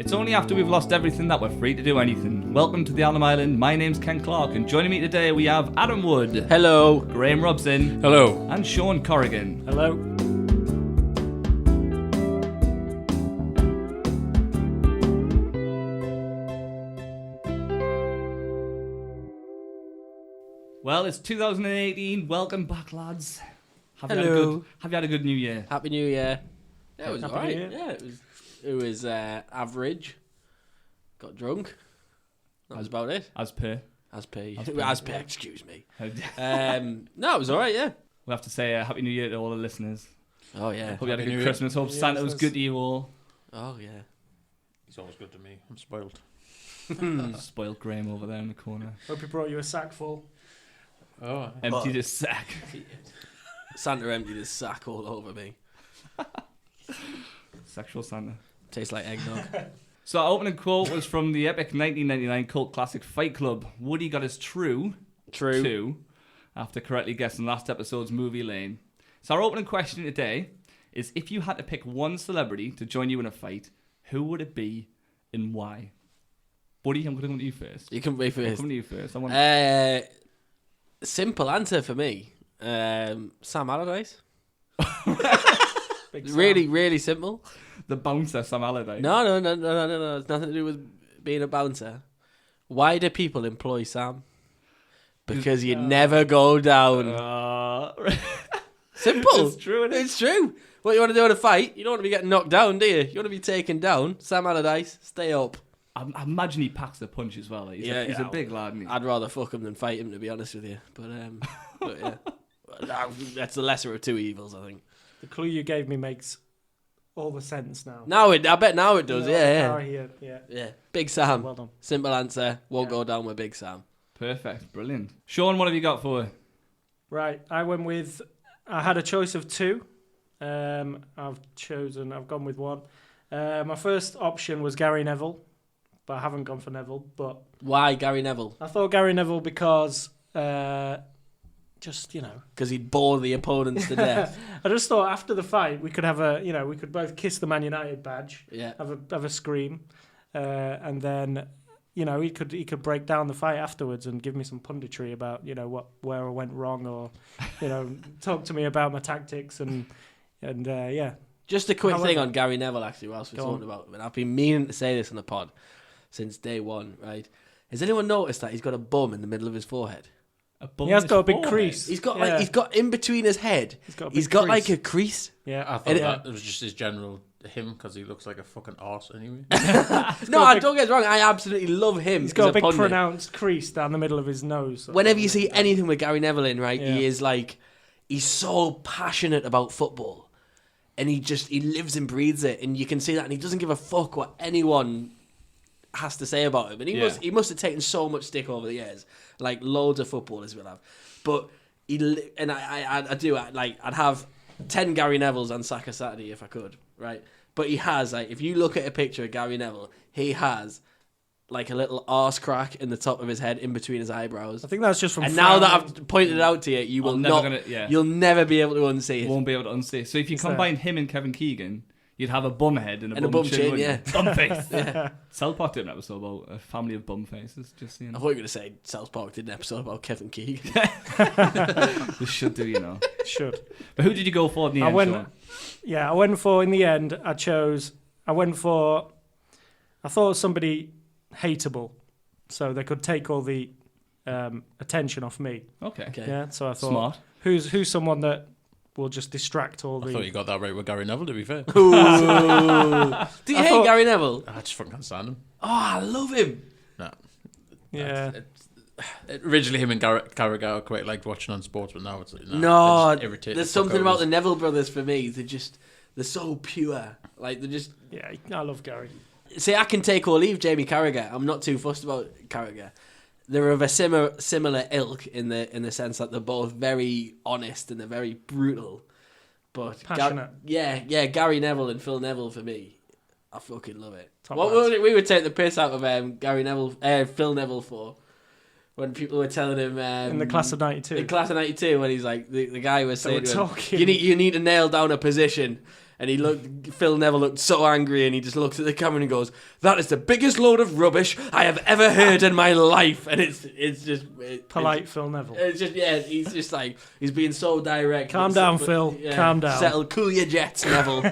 It's only after we've lost everything that we're free to do anything. Welcome to the Alnham Island. My name's Ken Clarke, and joining me today we have Adam Wood. Hello. Graham Robson. Hello. And Sean Corrigan. Hello. Well, it's 2018. Welcome back, lads. Have Hello. you had a good New Year? Happy New Year. Yeah, it was Happy alright. New Year. Yeah, it was average. Got drunk. That was about it. As per. As per. Excuse me. We No, it was alright. Yeah. have to say Happy New Year to all the listeners. Oh yeah. Hope you had a Happy good New Year. Christmas. Hope Yeah, Santa was listeners. good to you all. Oh yeah. He's always good to me. I'm spoiled. Spoiled Graham over there in the corner. Hope he brought you a sack full. Oh. Emptied his sack. Santa emptied his sack all over me. Sexual Santa. Tastes like eggnog. So our opening quote was from the epic 1999 cult classic Fight Club. Woody got his true after correctly guessing last episode's movie lane. So our opening question today is, if you had to pick one celebrity to join you in a fight, who would it be and why? Woody, I'm going to come to you first. You can be I'm first. coming to you first. I want Simple answer for me. Sam Allardyce. Big Sam. Really simple. the bouncer, Sam Allardyce. No. It's nothing to do with being a bouncer. Why do people employ Sam? Because you never go down. Simple. It's true, isn't it? It's true. What you want to do in a fight? You don't want to be getting knocked down, do you? You want to be taken down. Sam Allardyce, stay up. I imagine he packs the punch as well. He's a big lad, isn't he? I'd rather fuck him than fight him, to be honest with you. But yeah. That's the lesser of two evils, I think. The clue you gave me makes all the sense now. I bet now it does. Now Yeah. I hear, Yeah. Big Sam. Well done. Simple answer. Won't go down with Big Sam. Perfect. Brilliant. Sean, what have you got for? Right, I had a choice of two. I've gone with one. My first option was Gary Neville, but I haven't gone for Neville. But Why Gary Neville? I thought Gary Neville because, Because he'd bore the opponents to death. I just thought after the fight we could have we could both kiss the Man United badge, Yeah. have a scream, and then he could break down the fight afterwards and give me some punditry about where I went wrong, or talk to me about my tactics and yeah. Just a quick However- thing on Gary Neville, actually, whilst we're Go talking on. about him. And I've been meaning to say this on the pod since day one, right? Has anyone noticed that he's got a bum in the middle of his forehead? He has got a big crease. He's got Yeah. he's got in between his head. He's got a big like crease. a crease. Yeah, I thought And that it was just his general him because he looks like a fucking arse anyway. No, don't get us wrong. I absolutely love him. he's got as a big pundit. pronounced crease down the middle of his nose. Whenever you see anything with Gary Neville in, right, Yeah. he is like, he's so passionate about football, and he lives and breathes it, and you can see that, and he doesn't give a fuck what anyone has to say about him, and he must have taken so much stick over the years, like loads of footballers will have, but I'd have 10 Gary Nevilles on Saka Saturday if I could, right? But he has, like, if you look at a picture of Gary Neville, he has like a little arse crack in the top of his head, in between his eyebrows. I think that's just from. And now that frowning. I've pointed it out to you, you'll never be able to unsee it. Won't be able to unsee it. So if you combine him and Kevin Keegan, you'd have a bum head and a bum chin, yeah. Bum face. Yeah. South Park did an episode about a family of bum faces. Just so you I know. thought you were going to say South Park did an episode about Kevin Keegan. They should do, Should. But who did you go for in the end, Sean? I went for, in the end, I thought of somebody hateable, so they could take all the attention off me. Okay. Yeah, so I thought, Smart. who's someone that will just distract all I thought the... you got that right with Gary Neville, to be fair. Ooh. Do you hate Gary Neville? I just fucking can't stand him. Oh, I love him. No. Yeah. Originally, him and Carragher I quite liked watching on sports, but now it's No, they're just irritating there's the fuck something out about of the us. Neville brothers for me. They're so pure. Like, they're just... Yeah, I love Gary. See, I can take or leave Jamie Carragher. I'm not too fussed about Carragher. They're of a similar ilk in the sense that they're both very honest and they're very brutal. But Passionate. Gary Neville and Phil Neville for me, I fucking love it. Top What lads. we would take the piss out of Phil Neville for when people were telling him In the class of 92. in class of '92 when he's like the guy was They saying were to him, talking. you need to nail down a position, And Phil Neville looked so angry, and he just looks at the camera and goes, "That is the biggest load of rubbish I have ever heard in my life." And it's just polite Phil Neville. It's just he's just like he's being so direct. Calm down, Phil. Calm down. Settle, cool your jets, Neville.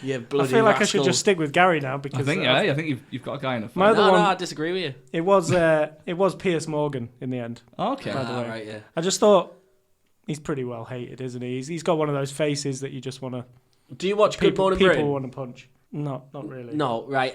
You bloody I feel like rascal. I should just stick with Gary now because I think you've got a guy in the My fight. other one, I disagree with you. it was Piers Morgan in the end. Okay. By the way. Right, yeah. I just thought he's pretty well hated, isn't he? He's got one of those faces that you just want to. Do you watch Good Morning People Britain? want to punch. Not really. No, right.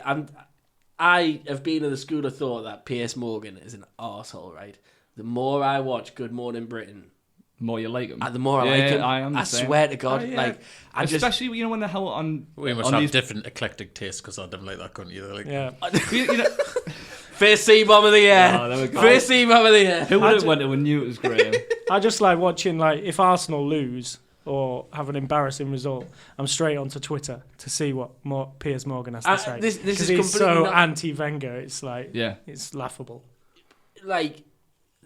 I have been in the school of thought that Piers Morgan is an arsehole, right? The more I watch Good Morning Britain, The more you like him. the more I like him. I am. I swear to God, Oh, yeah. like especially when they're held on. We must on have these... different eclectic tastes because I didn't like that cunt either. Like, Yeah. you know, first C-bomb of the year. Oh, there we go. First C-bomb of the year. who would have went and knew it was Graham? I just like watching, like, if Arsenal lose or have an embarrassing result, I'm straight onto Twitter to see what Piers Morgan has to say. This is Because he's so completely anti-Wenger, it's like, Yeah. it's laughable. like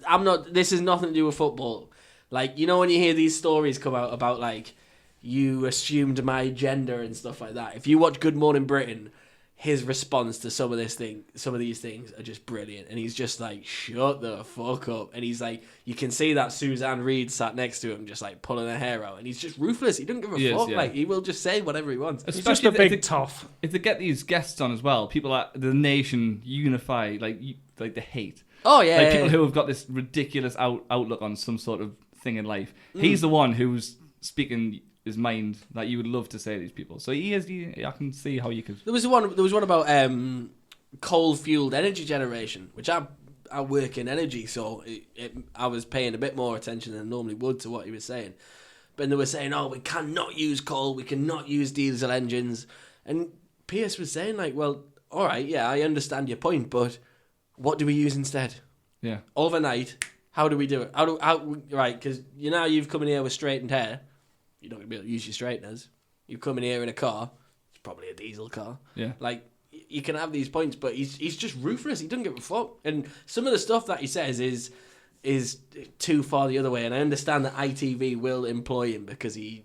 I'm not. This has nothing to do with football. Like, you know when you hear these stories come out about like you assumed my gender and stuff like that. If you watch Good Morning Britain, his response to some of these things are just brilliant, and he's just like, "Shut the fuck up!" And he's like, you can see that Suzanne Reid sat next to him, just like pulling her hair out, and he's just ruthless. He doesn't give a fuck. Like, he will just say whatever he wants. He's just a big tough. If they get these guests on as well, people like the nation unify, like the hate. Oh yeah, Like people who have got this ridiculous outlook on some sort of thing in life. He's the one who's speaking his mind that you would love to say to these people. So I can see how you could. There was one about coal fueled energy generation, which I work in energy, so I was paying a bit more attention than I normally would to what he was saying. But they were saying, "Oh, we cannot use coal, we cannot use diesel engines," and Pierce was saying, like, "Well, all right, yeah, I understand your point, but what do we use instead? Yeah. Overnight, how do we do it? Right, because you've come in here with straightened hair. You're not going to be able to use your straighteners. You come in here in a car. It's probably a diesel car. Yeah. Like, you can have these points, but he's just ruthless. He doesn't give a fuck. And some of the stuff that he says is too far the other way. And I understand that ITV will employ him because he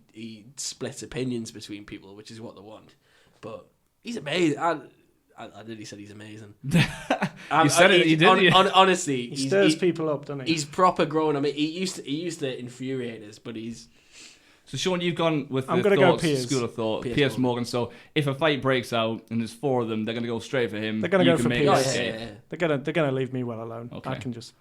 splits opinions between people, which is what they want. But he's amazing. I nearly said he's amazing. You said it, you didn't. Honestly, He stirs people up, doesn't he? He's proper grown. I mean, he used to infuriate us, but he's... So Sean, you've gone with I'm the gonna go thoughts, Piers. school of thought, Piers Piers Morgan. So if a fight breaks out and there's four of them, they're going to go straight for him. They're gonna You go can for make Piers. an Oh, escape. yeah. They're gonna leave me well alone. Okay. I can just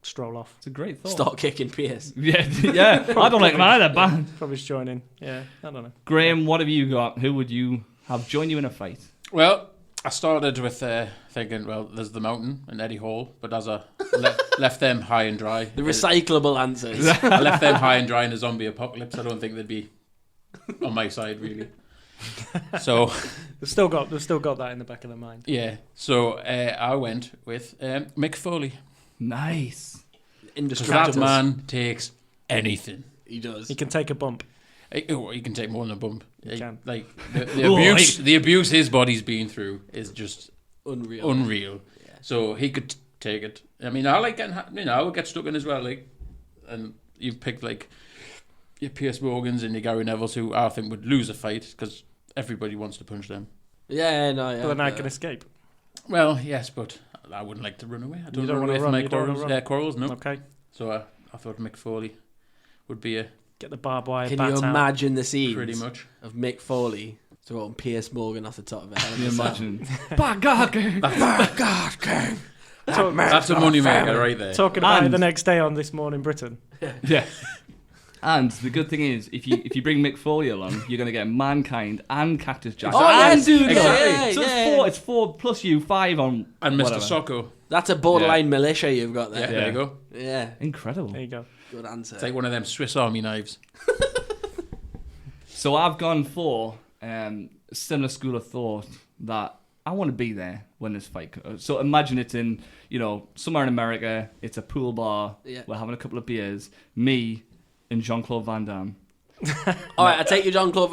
stroll off. It's a great thought. Start kicking Pierce. Yeah. I don't like him either, but Probably just join in. Yeah, I don't know. Graham, what have you got? Who would you have join you in a fight? Well, I started with thinking, well, there's the mountain and Eddie Hall, but as I left them high and dry. The recyclable answers. I left them high and dry in a zombie apocalypse. I don't think they'd be on my side, really. So They've still got that in the back of their mind. yeah, so I went with Mick Foley. Nice. Because Indestructible. that man takes anything. He does. He can take a bump. He can take more than a bump. can. Like the abuse his body's been through is just unreal. Yeah. So he could take it. I mean, I like getting, I would get stuck in as well. Like, and you've picked like your Piers Morgans and your Gary Nevilles, who I think would lose a fight because everybody wants to punch them. Yeah, no, yeah. But then I can escape. Well, yes, but I wouldn't like to run away. I don't, You don't run wanna away from run, my you don't wanna quarrels. run. Quarrels, no. Okay. So I thought Mick Foley would be a Get the barbed wire Can bat you out. imagine the scenes pretty much. of Mick Foley throwing Piers Morgan off the top of it? Can you imagine? By God, Graham. God, King. That's a money maker right there. Talking about it And- the next day on This Morning Britain. Yeah. And the good thing is, if you bring Mick Foley along, you're going to get Mankind and Cactus Jack. Oh, yeah, and dude, exactly. yeah, So yeah. it's four plus you, 5 on And Mr. whatever. Socko. That's a borderline militia you've got Yeah, there. there you go. Yeah, Incredible. There you go. good answer. It's like one of them Swiss Army knives. So I've gone for similar school of thought that I want to be there when this fight. So imagine it's in, somewhere in America. It's a pool bar. Yeah. We're having a couple of beers. Me and Jean-Claude Van Damme. All right, I take you, Jean-Claude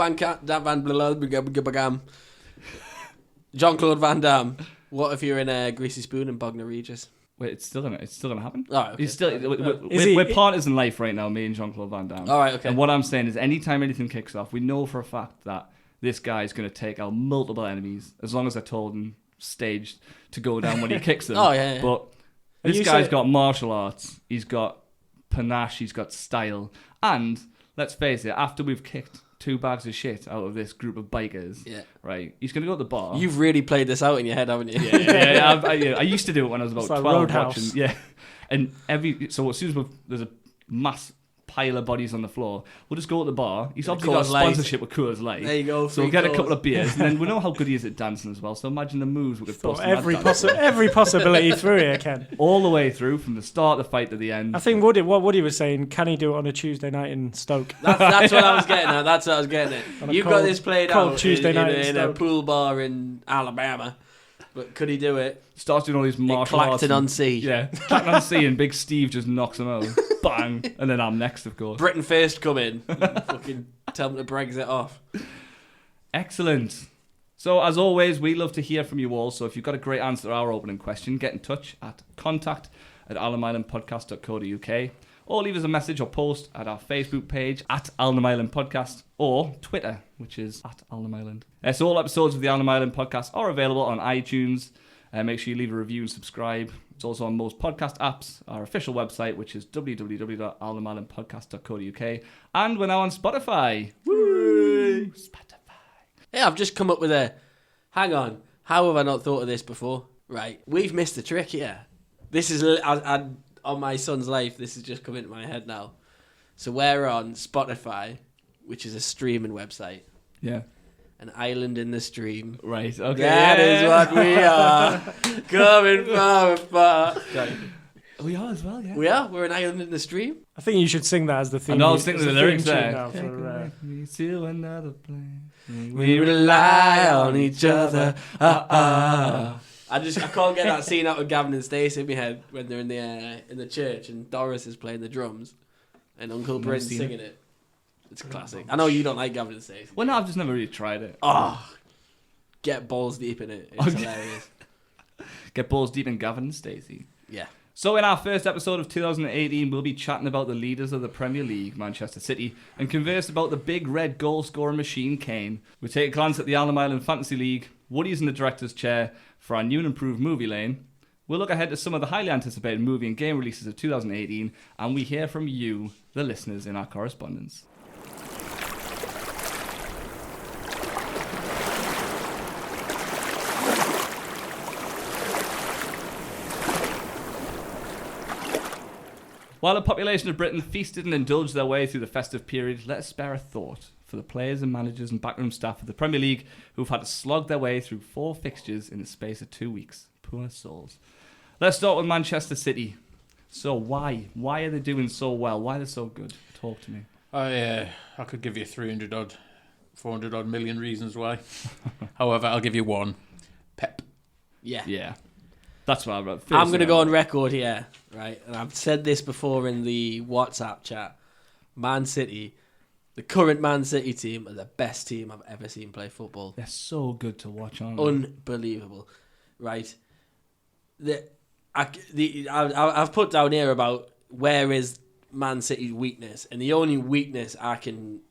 Jean-Claude Van Damme. What if you're in a Greasy Spoon in Bognor Regis? Wait, it's still gonna happen. All right, okay. He's still. Is he- We're partners in life right now, me and Jean-Claude Van Damme. All right, okay. And what I'm saying is, anytime anything kicks off, we know for a fact that this guy's going to take out multiple enemies as long as I told him staged to go down when he kicks them. Oh, yeah. But this guy's got martial arts. He's got panache. He's got style. And let's face it, after we've kicked 2 bags of shit out of this group of bikers, right, he's going to go to the bar. You've really played this out in your head, haven't you? Yeah. I used to do it when I was about 12. Roadhouse. Watching, and so as soon as there's a mass pile of bodies on the floor, we'll just go to the bar. He's obviously got a sponsorship with Coors Light. There you go. So we'll get a couple of beers, and then we know how good he is at dancing as well. So imagine the moves we could bust. Every possibility through here, Ken. All the way through, from the start of the fight to the end. I think what Woody was saying, can he do it on a Tuesday night in Stoke? That's what I was getting at. That's what I was getting at. You've got this played out Tuesday night in a pool bar in Alabama. But could he do it? Starts doing all these martial arts. Clacton-on-Sea. Yeah, Clacton-on-Sea, and Big Steve just knocks him out. Bang! And then I'm next, of course. Britain first come in. Fucking tell them to Brexit off. Excellent. So, as always, we love to hear from you all. So, if you've got a great answer to our opening question, get in touch at contact@alnhamislandpodcast.co.uk, or leave us a message or post at our Facebook page at Alnham Island Podcast, or Twitter, which is at Alnham Island. So all episodes of the Alnham Island Podcast are available on iTunes. Make sure you leave a review and subscribe. It's also on most podcast apps, our official website, which is www.alnhamislandpodcast.co.uk, and we're now on Spotify. Woo! Spotify. Hey, I've just come up with hang on, how have I not thought of this before? Right, we've missed the trick here. This is, on my son's life, this has just come into my head now. So we're on Spotify, which is a streaming website. Yeah. An island in the stream. Right, okay. That is what we are. Coming from afar. We are as well, yeah. We are. We're an island in the stream. I think you should sing that as the theme. I was thinking of the lyrics there. Now for, me to another place. We rely on each other. I can't get that scene out of Gavin and Stacey in my head when they're in the church and Doris is playing the drums and Uncle Brent's singing it. It's classic. I know you don't like Gavin and Stacey. Well, no, I've just never really tried it. Oh, get balls deep in it. It's hilarious. Get balls deep in Gavin and Stacey. Yeah. So in our first episode of 2018, we'll be chatting about the leaders of the Premier League, Manchester City, and converse about the big red goal-scoring machine, Kane. We'll take a glance at the Alnham Island Fantasy League, Woody's in the director's chair for our new and improved movie lane. We'll look ahead to some of the highly anticipated movie and game releases of 2018, and we hear from you, the listeners, in our correspondence. While the population of Britain feasted and indulged their way through the festive period, let us spare a thought for the players and managers and backroom staff of the Premier League who've had to slog their way through 4 fixtures in the space of 2 weeks. Poor souls. Let's start with Manchester City. So why? Why are they doing so well? Why are they so good? Talk to me. I could give you 400 odd million reasons why. However, I'll give you one. Pep. Yeah. That's what I wrote. I'm going to go on record here, right? And I've said this before in the WhatsApp chat. Man City, the current Man City team, are the best team I've ever seen play football. They're so good to watch, aren't they? Unbelievable, right? I've put down here about where is Man City's weakness, and the only weakness I'm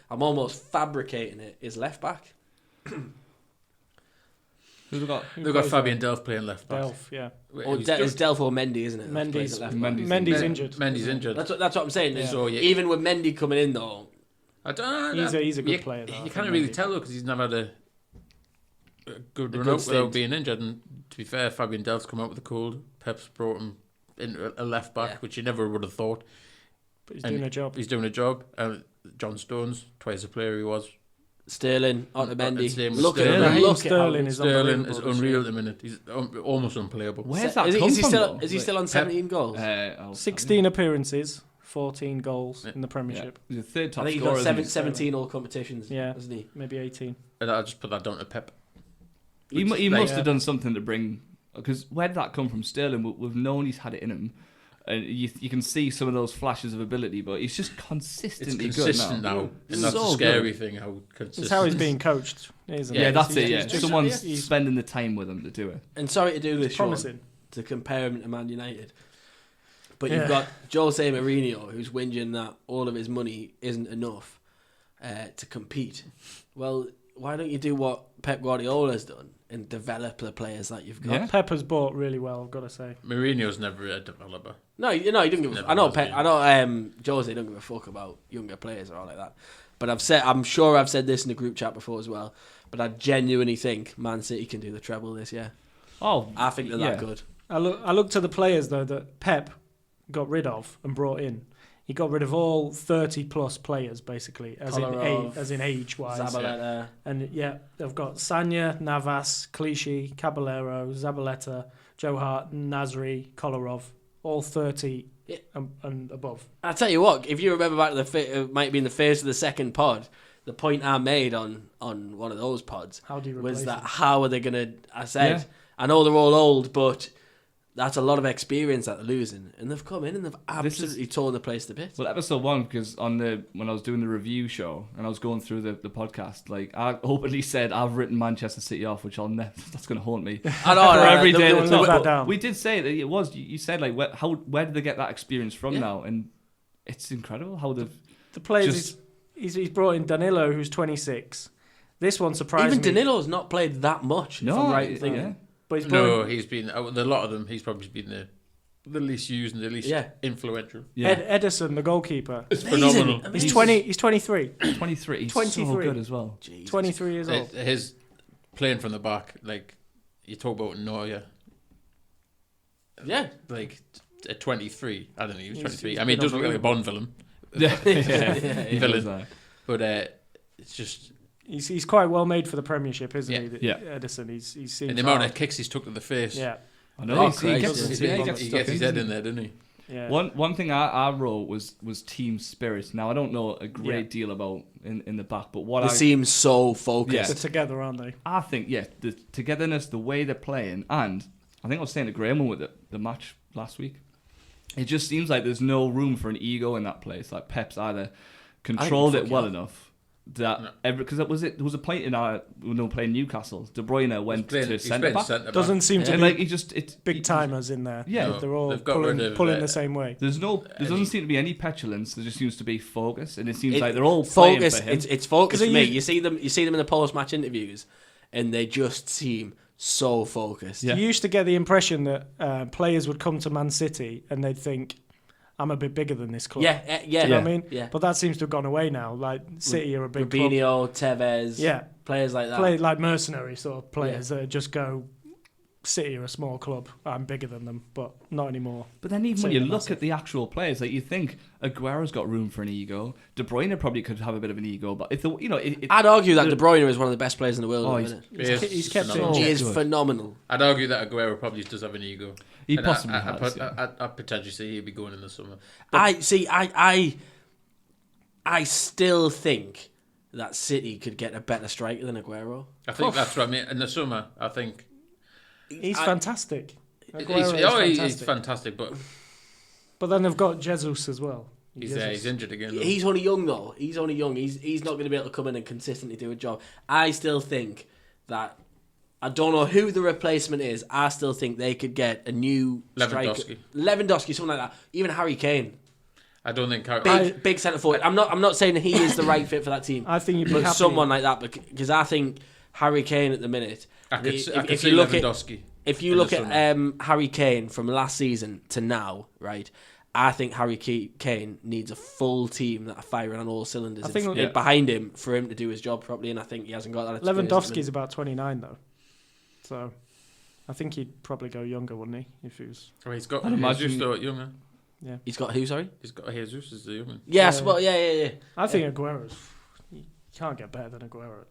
almost fabricating it, is left back. Who've got? They've got Fabian Delph playing left back. Delph, yeah. It's Delph or Mendy, isn't it? Mendy's injured. Mendy's injured. That's what I'm saying. Yeah. So, even with Mendy coming in, though, I don't know. He's a good player, though. You can't really tell, though, because he's never had a good run up without being injured. And to be fair, Fabian Delph's come out with a cold. Pep's brought him into a left back, which you never would have thought. But he's doing a job. He's doing a job. John Stones, twice the player he was. Sterling, Otamendi. Sterling is unreal at the minute. He's almost unplayable. Where's that come from? Is he still on 17 goals? 16 appearances, 14 goals in the Premiership. He's the third top I think scorer. He's got 17 all competitions, hasn't he? Maybe 18. And I just put that down to Pep. He must have done something to bring... Because where did that come from? Sterling, we've known he's had it in him. And you can see some of those flashes of ability, but he's just consistently good now. And that's the scary thing, how consistent. It's how he's being coached, isn't it? Yeah, that's it, yeah. Someone's spending the time with him to do it. And sorry to do this, Sean, to compare him to Man United. But you've got Jose Mourinho, who's whinging that all of his money isn't enough. to compete. Well, why don't you do what Pep Guardiola's done and develop the players that you've got? Yeah. Pep has bought really well, I've got to say. Mourinho's never a developer. No, he doesn't give. Never I know has Pep. been. I know Jose don't give a fuck about younger players or all like that. But I'm sure I've said this in the group chat before as well. But I genuinely think Man City can do the treble this year. Oh, I think they're that good. I look to the players though that Pep got rid of and brought in. He got rid of all 30-plus players, basically, as in age-wise. Zabaleta. And they've got Sanya, Navas, Clichy, Caballero, Zabaleta, Joe Hart, Nasri, Kolarov, all 30 and above. I'll tell you what, if you remember back to it might be in the first of the second pod, the point I made on one of those pods was that how are they going to... I said, I know they're all old, but... That's a lot of experience that they're losing, and they've come in and they've absolutely torn the place to bits. Well, episode 1, because when I was doing the review show and I was going through the podcast, like I openly said I've written Manchester City off, which that's going to haunt me. I know, for every day. Down. We did say that it was. You said like where did they get that experience from now? And it's incredible how the players he's brought in Danilo, who's 26. This one surprised me. Even Danilo's not played that much. No, if I'm right in thinking. Yeah. But he's been a lot of them. He's probably been the least used and the least influential. Yeah. Edison, the goalkeeper. It's phenomenal. He's 20. He's 23. 23. He's 23. So good as well. Jesus. 23 years old. His playing from the back, like you talk about Neuer. Yeah. Like at 23, I don't know. He was 23. I mean, he does look like a Bond villain. Villain. But it's just. He's quite well made for the Premiership, isn't he? Yeah. Edison. He seems. And the amount of kicks he's took to the face. Yeah. I know. He gets his head in there, doesn't he? Yeah. One thing I wrote was team spirit. Now I don't know a great deal about in the back, but what they seem so focused. They're together, aren't they? I think the togetherness, the way they're playing, and I think I was saying to Graham with the match last week. It just seems like there's no room for an ego in that place. Like Pep's either controlled it well enough. Because there was a point in when they were playing Newcastle, De Bruyne went to centre back. Doesn't seem to be like it's big timers in there. Yeah, they're all pulling the same way. There doesn't seem to be any petulance. There just seems to be focus, and it seems like they're all playing for him. It's focus for me. You see them in the post-match interviews, and they just seem so focused. You used to get the impression that players would come to Man City and they'd think, I'm a bit bigger than this club. Yeah. Do you know what I mean? Yeah. But that seems to have gone away now. Like City are a big Rubinho, club. Tevez, players like that. Play like mercenary sort of players that just go, City are a small club. I'm bigger than them, but not anymore. But then even when you look at the actual players, like you think Aguero's got room for an ego. De Bruyne probably could have a bit of an ego, but if I'd argue that De Bruyne is one of the best players in the world. He's kept it. He is phenomenal. I'd argue that Aguero probably does have an ego. He possibly has. I potentially see he'd be going in the summer. I still think that City could get a better striker than Aguero. I think that's what I mean. In the summer, I think he's fantastic. He's fantastic, but then they've got Jesus as well. He's injured again. Though. He's only young though. He's not going to be able to come in and consistently do a job. I still think that. I don't know who the replacement is. I still think they could get a new Lewandowski, something like that. Even Harry Kane. I don't think big centre forward. I'm not saying he is the right fit for that team. I think you'd be happy. Someone like that because I think Harry Kane at the minute. If you look at Harry Kane from last season to now, right? I think Harry Kane needs a full team that are firing on all cylinders behind him for him to do his job properly, and I think he hasn't got that experience. Lewandowski's about 29 though. So, I think he'd probably go younger, wouldn't he? If he was. Oh, he's got Jesus though younger. Yeah. He's got who? Sorry. He's got Jesus as the young one. Yes. Well, yeah. I think Aguero's. You can't get better than Aguero,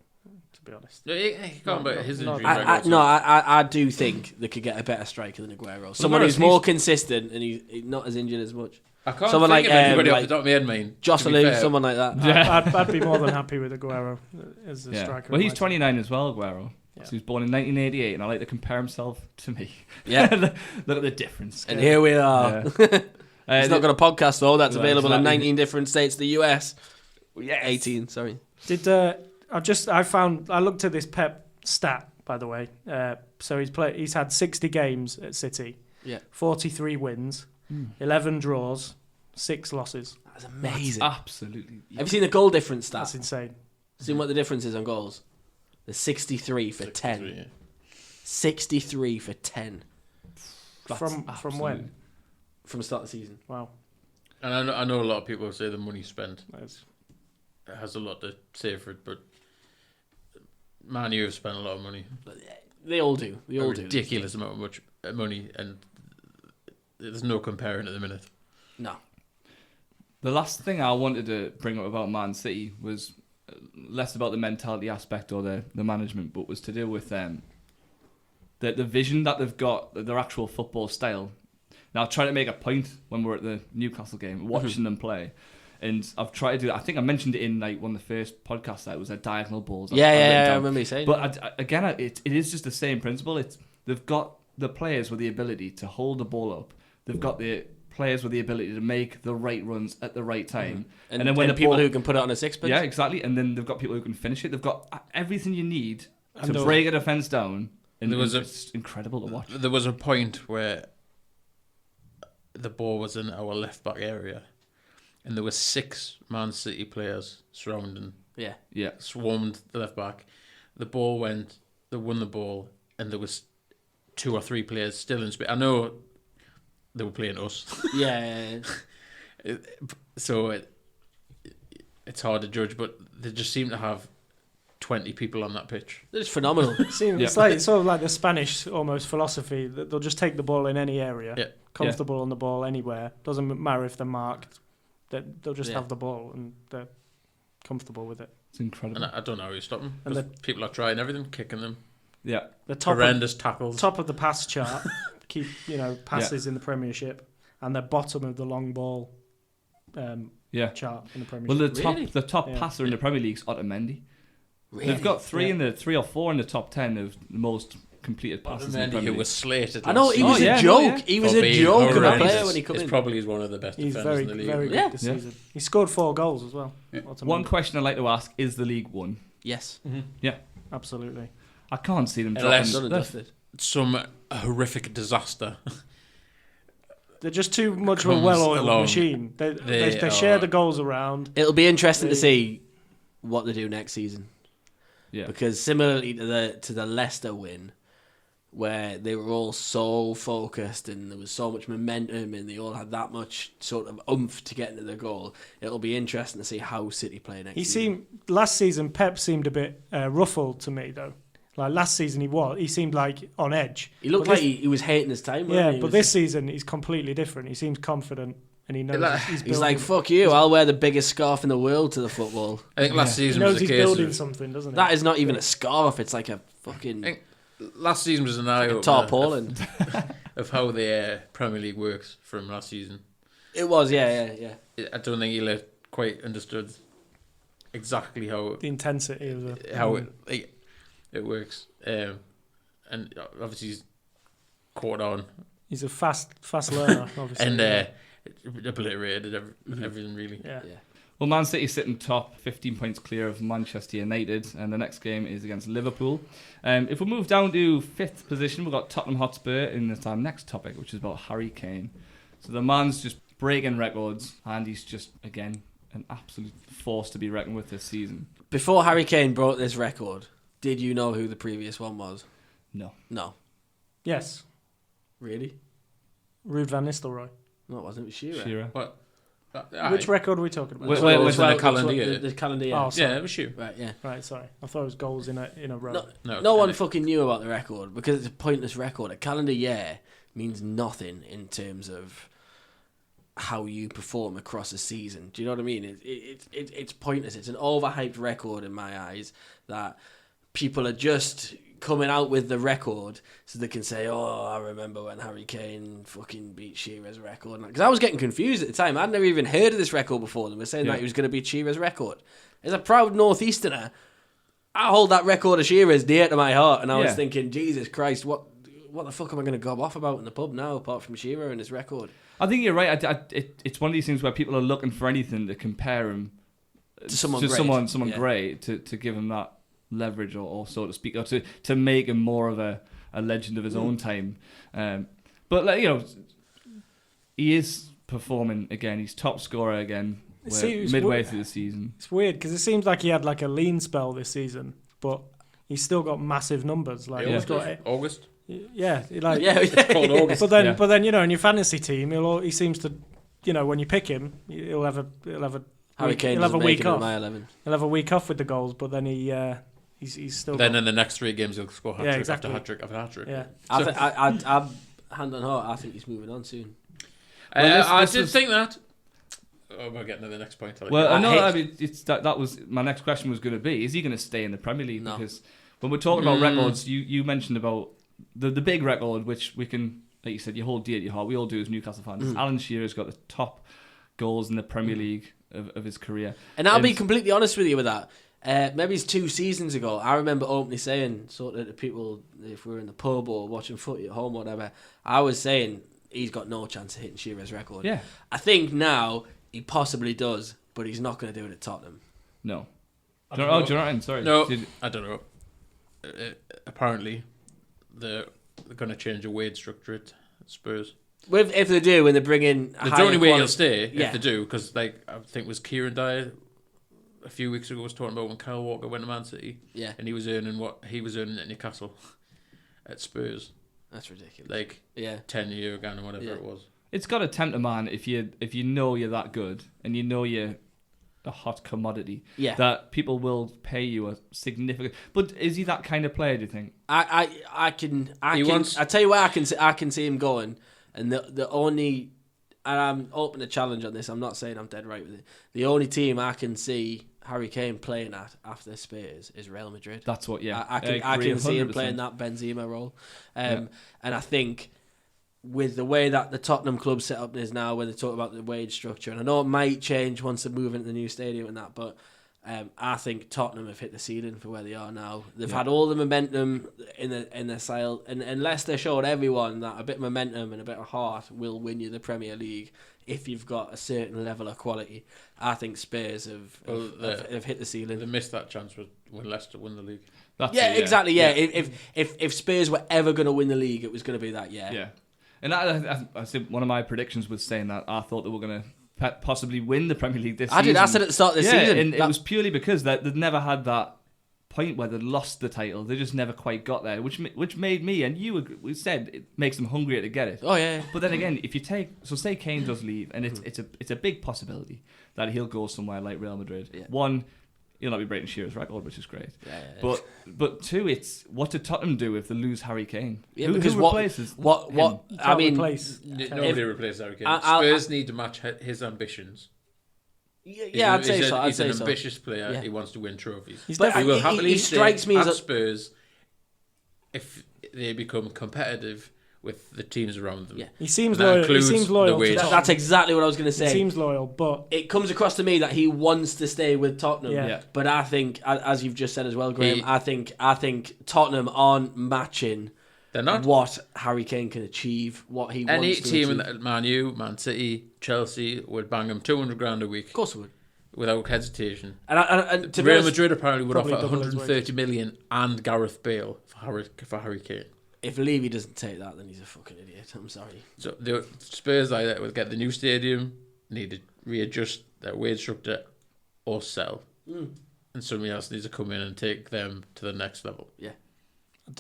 to be honest. Yeah, he can't. But his injury. I do think they could get a better striker than Aguero. Someone who's more consistent and he's not as injured as much. I can't think of anybody off the top of my head, mate. Joselu, someone like that. I'd be more than happy with Aguero as a striker. Well, he's 29 as well, Aguero. Yeah. So he was born in 1988, and I like to compare himself to me. Yeah. Look at the difference. And here we are. Yeah. He's not got a podcast, though. That's available in 19 different states of the US. Yes. 18, sorry. I looked at this Pep stat, by the way. So he's had 60 games at City. Yeah. 43 wins, 11 draws, 6 losses. That's amazing. Absolutely. Have you seen the goal difference stat? That's insane. Seen what the difference is on goals? The 63 for 10. Yeah. 63 for 10 From when? from the start of the season. Wow. And I know a lot of people say the money spent That's, has a lot to say for it, but Man U have spent a lot of money. They all do. They all A do. ridiculous amount of money, and there's no comparing at the minute. No. The last thing I wanted to bring up about Man City was less about the mentality aspect or the management, but was to do with the vision that they've got, their actual football style. Now, I try to make a point when we're at the Newcastle game, watching them play. And I've tried to do. I think I mentioned it in like one of the first podcasts. That it was their diagonal balls. I remember you saying. But it is just the same principle. They've got the players with the ability to hold the ball up. They've got the players with the ability to make the right runs at the right time. And then when the people who can put it on a sixpence. Yeah, exactly. And then they've got people who can finish it. They've got everything you need to break a defence down. And it's incredible to watch. There was a point where the ball was in our left back area, and there were 6 Man City players surrounding. Yeah. Swarmed the left back. The ball went. They won the ball, and there was 2 or 3 players still in space. I know they were playing us. Yeah. So it's hard to judge, but they just seem to have 20 people on that pitch. It's phenomenal. It's like sort of like the Spanish almost philosophy that they'll just take the ball in any area, comfortable on the ball anywhere. Doesn't matter if they're marked. They'll just have the ball and they're comfortable with it. It's incredible. And I don't know how you stop them. And people are trying everything, kicking them. Yeah. The horrendous tackles. Top of the pass chart, keep passes in the Premiership, and the bottom of the long ball chart in the Premiership. Well, the top passer in the Premier League is Otamendi. Really? They've got 3 or 4 in the top 10 of the most completed passes in the Premier Who League. was slated. I know, he was a joke. He was a joke of a player when he came in. He's probably one of the best He's defenders in the league. Very good this season. He scored 4 goals as well. Yeah. One question I'd like to ask, is the league won? Yes. Mm-hmm. Yeah. Absolutely. I can't see them Unless dropping. some horrific disaster. They're just too much of a well-oiled machine. They share the goals around. It'll be interesting to see what they do next season. Yeah. Because similarly to the Leicester win, where they were all so focused and there was so much momentum and they all had that much sort of oomph to get into the goal, it'll be interesting to see how City play next season. Last season, Pep seemed a bit ruffled to me, though. Like last season, he seemed like on edge. He looked like he was hating his time. Yeah, but this season, he's completely different. He seems confident and he knows he's like, fuck you, I'll wear the biggest scarf in the world to the football. I think last season he knows was a he's case building of, something, doesn't he? That is not even a scarf, it's like a fucking... Last season was an eye-opener tarpaulin of how the Premier League works from last season. It was, yeah. I don't think he quite understood exactly how the intensity of it. How it works. And obviously he's caught on. He's a fast learner, obviously. And obliterated everything, really. Yeah. Well, Man City sitting top, 15 points clear of Manchester United, and the next game is against Liverpool. If we move down to 5th position, we've got Tottenham Hotspur in our next topic, which is about Harry Kane. So the man's just breaking records, and he's just, again, an absolute force to be reckoned with this season. Before Harry Kane broke this record, did you know who the previous one was? No. Yes. Really? Ruud van Nistelrooy. No, it wasn't. It was Shearer. Shearer. What? Which record are we talking about? Wait, the calendar year. The calendar year. Oh, yeah, it was Shearer. Right, yeah. Right, sorry. I thought it was goals in a row. No one fucking knew about the record because it's a pointless record. A calendar year means nothing in terms of how you perform across a season. Do you know what I mean? It's pointless. It's an overhyped record in my eyes that people are just coming out with the record so they can say, oh, I remember when Harry Kane fucking beat Shearer's record. Because I was getting confused at the time. I'd never even heard of this record before. They were saying that he was going to beat Shearer's record. As a proud Northeasterner, I hold that record of Shearer's dear to my heart. And I was thinking, Jesus Christ, what the fuck am I going to gob off about in the pub now apart from Shearer and his record? I think you're right. It's one of these things where people are looking for anything to compare him to someone great to give him that leverage or so to speak, or to make him more of a legend of his own time. But he is performing again. He's top scorer again. midway through the season. It's weird because it seems like he had like a lean spell this season, but he's still got massive numbers. Like he's got August. Yeah, like It's called August. But then in your fantasy team, he seems to, when you pick him, he'll have a Harry Kane he'll have a week off. My 11. He'll have a week off with the goals, but then he's still. Then in the next 3 games he'll score hat trick after hat trick after hat trick. Yeah, I'm hand on heart. I think he's moving on soon. I did think that. Oh, we're getting to the next point. That was my next question was going to be: is he going to stay in the Premier League? No. Because when we're talking about records, you mentioned about the big record, which we can, like you said, you hold dear to your heart. We all do as Newcastle fans. Alan Shearer's got the top goals in the Premier League of his career. And I'll be completely honest with you with that. Maybe it's 2 seasons ago. I remember openly saying, sort of to people, if we were in the pub or watching footy at home or whatever, I was saying he's got no chance of hitting Shearer's record. Yeah. I think now he possibly does, but he's not going to do it at Tottenham. No. Do you know what I mean? Sorry. No, I don't know. Apparently, they're going to change the wage structure at Spurs. If they do, when they bring in the only way he'll stay if they do, because I think it was Kieran Dyer a few weeks ago was talking about when Kyle Walker went to Man City, and he was earning what he was earning at Newcastle at Spurs. That's ridiculous. Like 10-year ago or whatever it was. It's got to tempt a man if you know you're that good and you know you're a hot commodity. Yeah. That people will pay you a significant. But is he that kind of player? Do you think? I tell you where I can see him going, and the only, and I'm open to challenge on this. I'm not saying I'm dead right with it. The only team I can see Harry Kane playing at after Spurs is Real Madrid. That's what. Yeah. I can see him playing that Benzema role, and I think, with the way that the Tottenham club set up is now, when they talk about the wage structure, and I know it might change once they move into the new stadium and that, but I think Tottenham have hit the ceiling for where they are now. They've had all the momentum in the style, and unless they showed everyone that a bit of momentum and a bit of heart will win you the Premier League if you've got a certain level of quality, I think Spurs have hit the ceiling. They missed that chance when Leicester won the league. Exactly. Yeah. If Spurs were ever going to win the league, it was going to be that year. Yeah. And I said one of my predictions was saying that I thought they were going to possibly win the Premier League this season. I said at the start of the season. And it was purely because they'd never had that point where they lost the title. They just never quite got there, which made me, and we said it makes them hungrier to get it. Oh, yeah. But then again, if you say Kane does leave, and it's a big possibility that he'll go somewhere like Real Madrid. Yeah. One, he'll not be breaking Shearer's record, which is great. Yeah. But two, it's what did Tottenham do if they lose Harry Kane? Yeah, who replaces what I mean, nobody replaces Harry Kane. Spurs need to match his ambitions. Yeah, I'd say so. He's an ambitious player. Yeah. He wants to win trophies. He will happily strikes me as Spurs if they become competitive with the teams around them. Yeah. He seems loyal. That's exactly what I was going to say. He seems loyal, but it comes across to me that he wants to stay with Tottenham. Yeah. But I think, as you've just said as well, Graham, I think Tottenham aren't matching. They're not what Harry Kane can achieve, what he any wants to team achieve. in Man U, Man City, Chelsea would bang him $200,000 a week. Of course it would, without hesitation. And to Real Madrid apparently would offer $130 $130 million and Gareth Bale for Harry Kane. If Levy doesn't take that, then he's a fucking idiot. I'm sorry. So the Spurs like that would get the new stadium, need to readjust their wage structure, or sell, and somebody else needs to come in and take them to the next level. Yeah.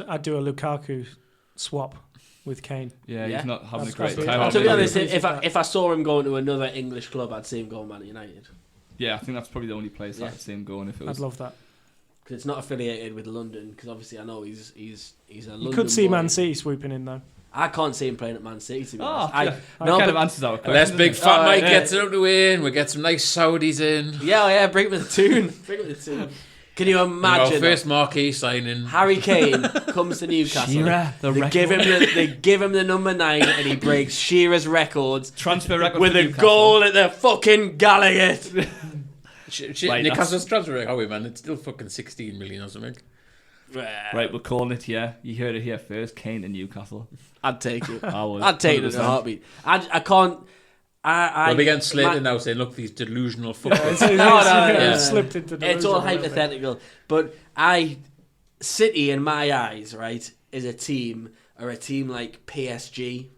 I'd do a Lukaku swap with Kane. Yeah, he's not having a great time. And to be honest, if I saw him going to another English club, I'd see him going Man United. Yeah, I think that's probably the only place I'd see him going if it was. I'd love that. Because it's not affiliated with London. Because obviously I know he's a London. You could see boy. Man City swooping in though. I can't see him playing at Man City. To be honest, that kind of answers our question. Unless Big Fat Mike gets it up the way, and we get some nice Saudis in. Yeah, bring me the tune. Can you imagine? Our first marquee signing. Harry Kane comes to Newcastle. Shearer, they give him the number 9, and he breaks Shearer's records. Transfer record with a goal at the fucking Gallagher. Newcastle's transfer record, man. It's still fucking 16 million or something. Right, we're calling it here. You heard it here first. Kane to Newcastle. I'd take it. I would. I'd take 100%. It in a heartbeat. I can't. We'll be getting slated now saying, look, these delusional fuckers. No. Slipped into delusion. It's all hypothetical. But City, in my eyes, right, is a team like PSG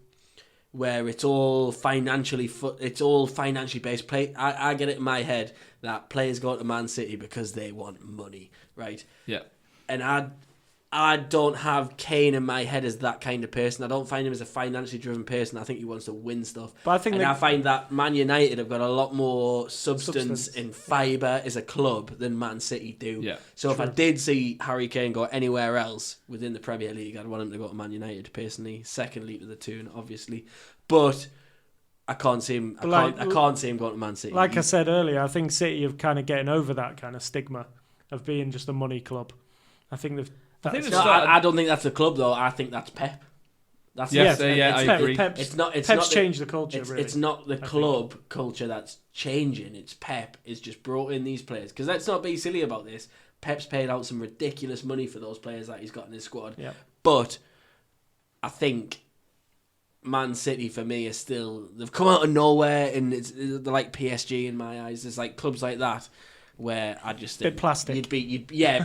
where it's all financially based. I get it in my head that players go to Man City because they want money, right? Yeah. And I don't have Kane in my head as that kind of person. I don't find him as a financially driven person. I think he wants to win stuff. But I find that Man United have got a lot more substance in fibre as a club than Man City do. Yeah, so if I did see Harry Kane go anywhere else within the Premier League, I'd want him to go to Man United personally. Secondly to the Toon, obviously. But I can't see him. I can't see him going to Man City. Like I said earlier, I think City have kind of getting over that kind of stigma of being just a money club. I think they've. I don't think that's the club though. I think that's Pep. I agree. Pep's changed the culture. It's not the club culture that's changing. It's Pep is just brought in these players. Because let's not be silly about this. Pep's paid out some ridiculous money for those players that he's got in his squad. Yep. But I think Man City for me is still, they've come out of nowhere, and they're like PSG in my eyes. There's like clubs like that where I just think bit plastic.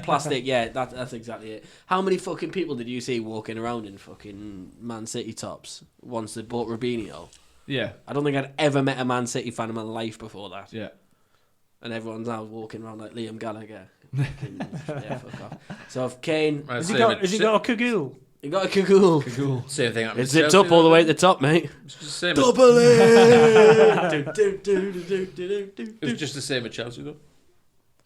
Plastic. Yeah, that's exactly it. How many fucking people did you see walking around in fucking Man City tops once they bought Robinho? Yeah, I don't think I'd ever met a Man City fan in my life before that. Yeah, and everyone's now walking around like Liam Gallagher. Yeah, fuck off. So if Kane, has he got a cagoule? You got a cagoule. Same thing. It zips up all the way at the top, mate. Double it. It was just the same at Chelsea though.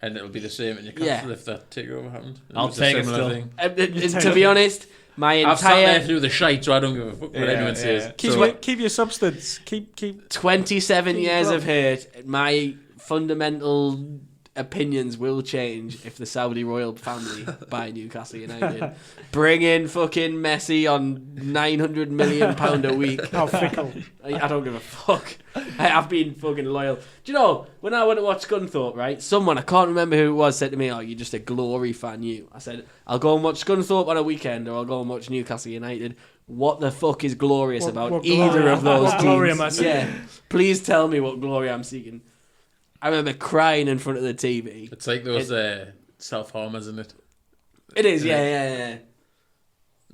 And it'll be the same in Newcastle if that takeover happened. I'll take it still. To be honest, I've sat there through the shite, so I don't give a fuck what anyone says. Keep your substance. Keep 27 years of hate. My fundamental opinions will change if the Saudi royal family buy Newcastle United. Bring in fucking Messi on £900 million a week. How fickle. I don't give a fuck. I've been fucking loyal. Do you know, when I went to watch Scunthorpe, right, someone, I can't remember who it was, said to me, "Oh, you're just a Glory fan, you." I said, "I'll go and watch Scunthorpe on a weekend, or I'll go and watch Newcastle United." What the fuck is glorious about either of those teams? Glory am I seeking? Yeah, please tell me what glory I'm seeking. I remember crying in front of the TV. It's like those self-harmers, isn't it? It is, yeah.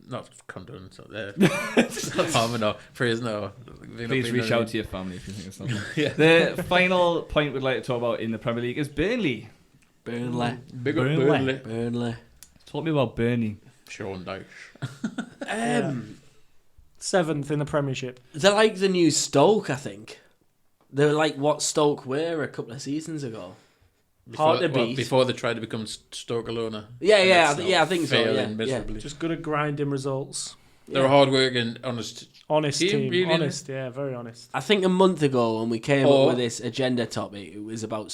Not condone, self-harmer, no. Praise, no. Please reach out to your family if you think of something. Yeah. The final point we'd like to talk about in the Premier League is Burnley. Burnley. Big up Burnley. Burnley. Talk me about Burnley. Sean Dyche. 7th in the Premiership. They're like the new Stoke, I think. They're like what Stoke were a couple of seasons ago. Hard to beat. Before they tried to become Stoke Alona. Yeah, I think so. Yeah. Miserably. Just good at grinding results. They're a hard-working, honest team. Really. Honest, yeah, very honest. I think a month ago when we came up with this agenda topic, it was about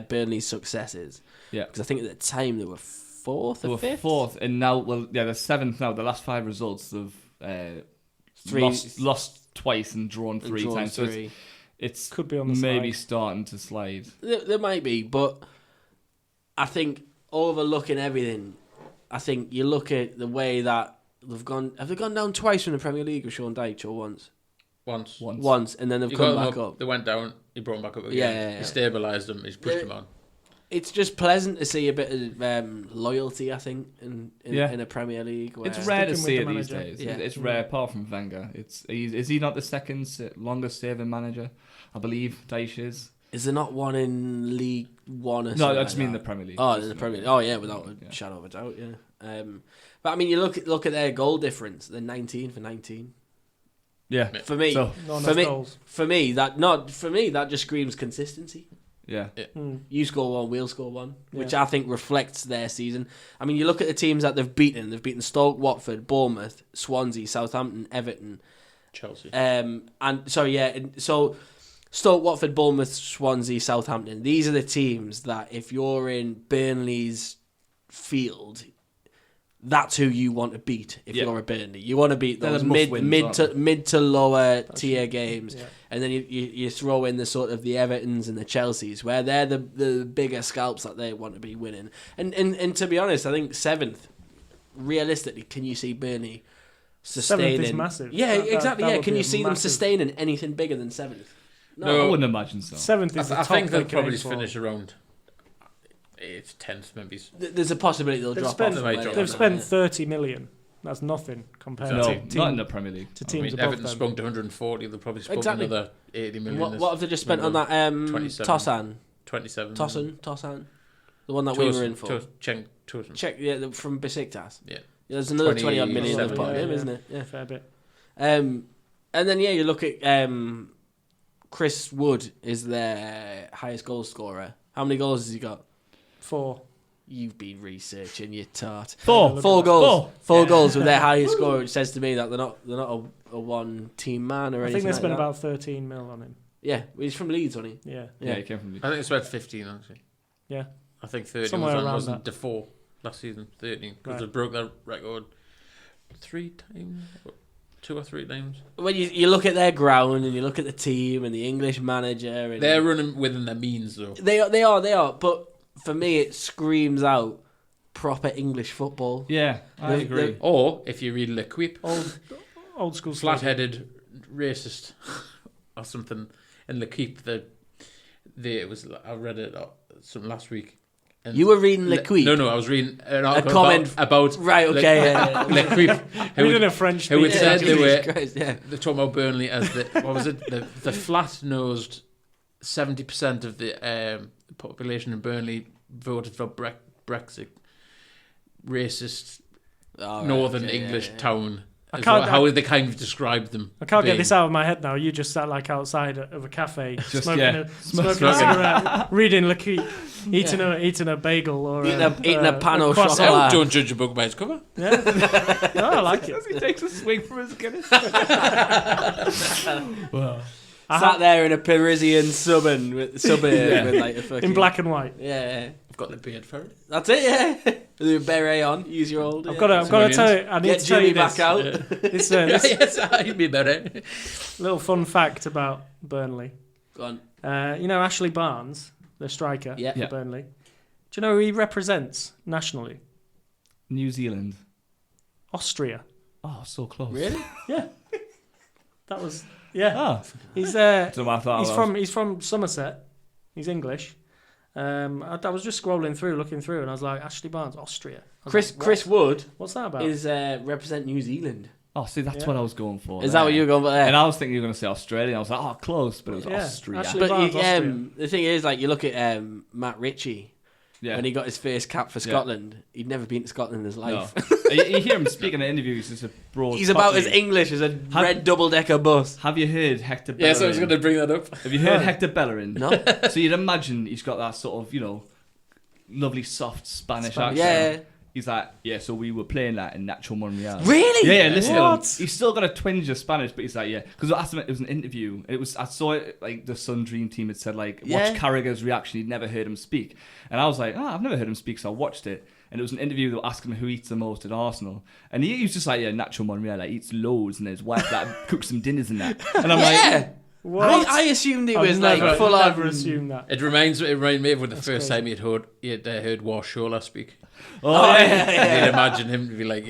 Burnley's successes. Yeah. Because I think at the time they were 4th or 5th. They were 4th, and now, they're 7th now. The last 5 results have lost twice and drawn 3 times. So it's could be on the maybe slide. Starting to slide. There might be, but I think overlooking everything, I think you look at the way that they've gone. Have they gone down twice from the Premier League with Sean Dyche, or once? Once, and then they've come back up. They went down. He brought them back up again. Yeah. He stabilised them. He's pushed them on. It's just pleasant to see a bit of loyalty, I think, in a Premier League. It's rare to see it these days. Yeah. It's rare, apart from Wenger. Is he not the second longest serving manager? I believe Dyche is. Is there not one in League One? No, I just mean the Premier League. Oh, in the Premier League. Oh, yeah, without a shadow of a doubt, yeah. But I mean, you look at their goal difference. They're 19 for 19. Yeah. For me, that just screams consistency. Yeah. You score one, we'll score one, which I think reflects their season. I mean, you look at the teams that they've beaten. They've beaten Stoke, Watford, Bournemouth, Swansea, Southampton, Everton, Chelsea. So Stoke, Watford, Bournemouth, Swansea, Southampton. These are the teams that if you're in Burnley's field, that's who you want to beat. If you're a Burnley, you want to beat those mid to lower tier games, and then you throw in the sort of the Evertons and the Chelseas, where they're the bigger scalps that they want to be winning. And to be honest, I think 7th. Realistically, can you see Burnley sustaining? 7th is massive. Yeah, exactly. Can you see them massive... sustaining anything bigger than 7th? No, I wouldn't imagine so. 7th is I think they'll probably finish around 8th, 10th, maybe. There's a possibility they'll drop off. They've spent 30 million. That's nothing compared No, to not in the Premier League. to teams above Everton them. spunked 140. They'll probably spunk Exactly. another 80 million. What have they just spent on that 27. Tossan? 27. Tossan? The one that we were in for. Tosin. Check, from Besiktas. Yeah. There's another 20 odd million they've 27, put on him, yeah. isn't it? Yeah. Fair bit. And then you look at Chris Wood is their highest goal scorer. How many goals has he got? 4. You've been researching, you tart. 4. 4 goals. 4 Yeah. goals with their highest score, which says to me that they're not a one team man or I anything. think they spent like that. about 13 mil on him. Yeah, he's from Leeds, wasn't he? Yeah. Yeah, he came from Leeds. I think it's about 15, actually. Yeah. I think 13 Somewhere was on, around wasn't that. Defoe last season, 13, because Right. they broke that record 3 times, 2 or 3 times. When you look at their ground and you look at the team and the English manager, and They're running within their means, though. they are. But for me, it screams out proper English football. Yeah, I They- agree. Or, if you read L'Equipe, Old school. flat-headed racist or something in L'Equipe, I read it something last week. And You were reading L'Equipe? No, I was reading an article comment about Right, okay, yeah. L'Equipe. Reading a French who had speaker. said they were Jesus Christ, yeah. they're talking about Burnley as the what was it the flat-nosed 70% of the population in Burnley voted for Brexit, racist All right, northern okay, English yeah. town. I Is can't- how they kind of described them. I can't get being. this out of my head now. You just sat like outside of a cafe, Just, smoking, yeah. smoking a Smoking. cigarette, reading L'Equipe, eating a bagel or Eating a pan au croissant. chocolat. Don't judge a book by its cover. Yeah. No, I like it. He takes a swing from his Guinness. Wow. Sat there in a Parisian suburb with like a fucking In black and white. Yeah, I've got the beard for it. that's it. Yeah, with a beret on. Use your old. I've got to tell you. I need Get to tell Jimmy you this. back out. This Yes, I'd be better. little fun fact about Burnley. Go on. Ashley Barnes, the striker Yeah. for Yeah. Burnley. Do you know who he represents nationally? New Zealand. Austria. Oh, so close. Really? Yeah. That was Ah. He's Don't know what I thought he's from Somerset. He's English. I was just scrolling through, looking through, and I was like, Ashley Barnes, Austria. I was like, Chris Wood what's that about? is represent New Zealand. Oh, see, that's Yeah. what I was going for. Is that what you were going for there? And I was thinking you were going to say Australia. I was like, oh, close, but it was Yeah, Austria. Ashley- But Barnes, Austria. the thing is, like, you look at Matt Ritchie Yeah. when he got his first cap for Yeah. Scotland. He'd never been to Scotland in his No. life. You hear him speaking in interviews. It's a broad. He's about as Cockney. English as a red double-decker bus. Have you heard Hector Bellerin? Yes, I was going to bring that up. Have you heard Hector Bellerin? No? So you'd imagine he's got that sort of, lovely soft Spanish accent. Yeah. He's like, yeah, so we were playing that in Nacho Monreal. Really? Yeah, listen to him. What? He's still got a twinge of Spanish, but he's like, yeah. Because I asked him, it was an interview. I saw it, like, the Sun Dream team had said, like, Yeah. watch Carragher's reaction. He'd never heard him speak. And I was like, I've never heard him speak, so I watched it. And it was an interview that were asking him who eats the most at Arsenal. And he was just like, yeah, Nacho Monreal, like, eats loads, and his wife, like, cooks some dinners and that. And I'm like, Yeah. What? I assumed it I've was never, like full never on. assumed that. It reminded me of when the first crazy. time he had heard Warshola speak. oh, yeah. You'd imagine him to be like,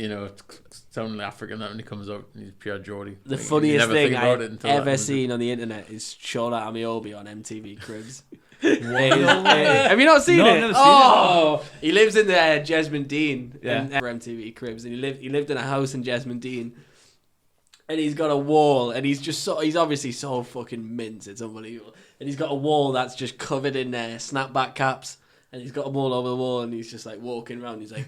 sounding like African when he comes out and he's pure Geordie. The Like, you funniest never thing think about I've it until that ever happens. seen on the internet is Shola Amiobi on MTV Cribs. Have you not seen No, it? I've never seen Oh, he lives in the Jesmond Dean Yeah. for MTV Cribs, and he lived in a house in Jesmond Dean, and he's got a wall, and he's obviously so fucking mint, it's unbelievable, and he's got a wall that's just covered in snapback caps, and he's got them all over the wall, and he's just like walking around, he's like,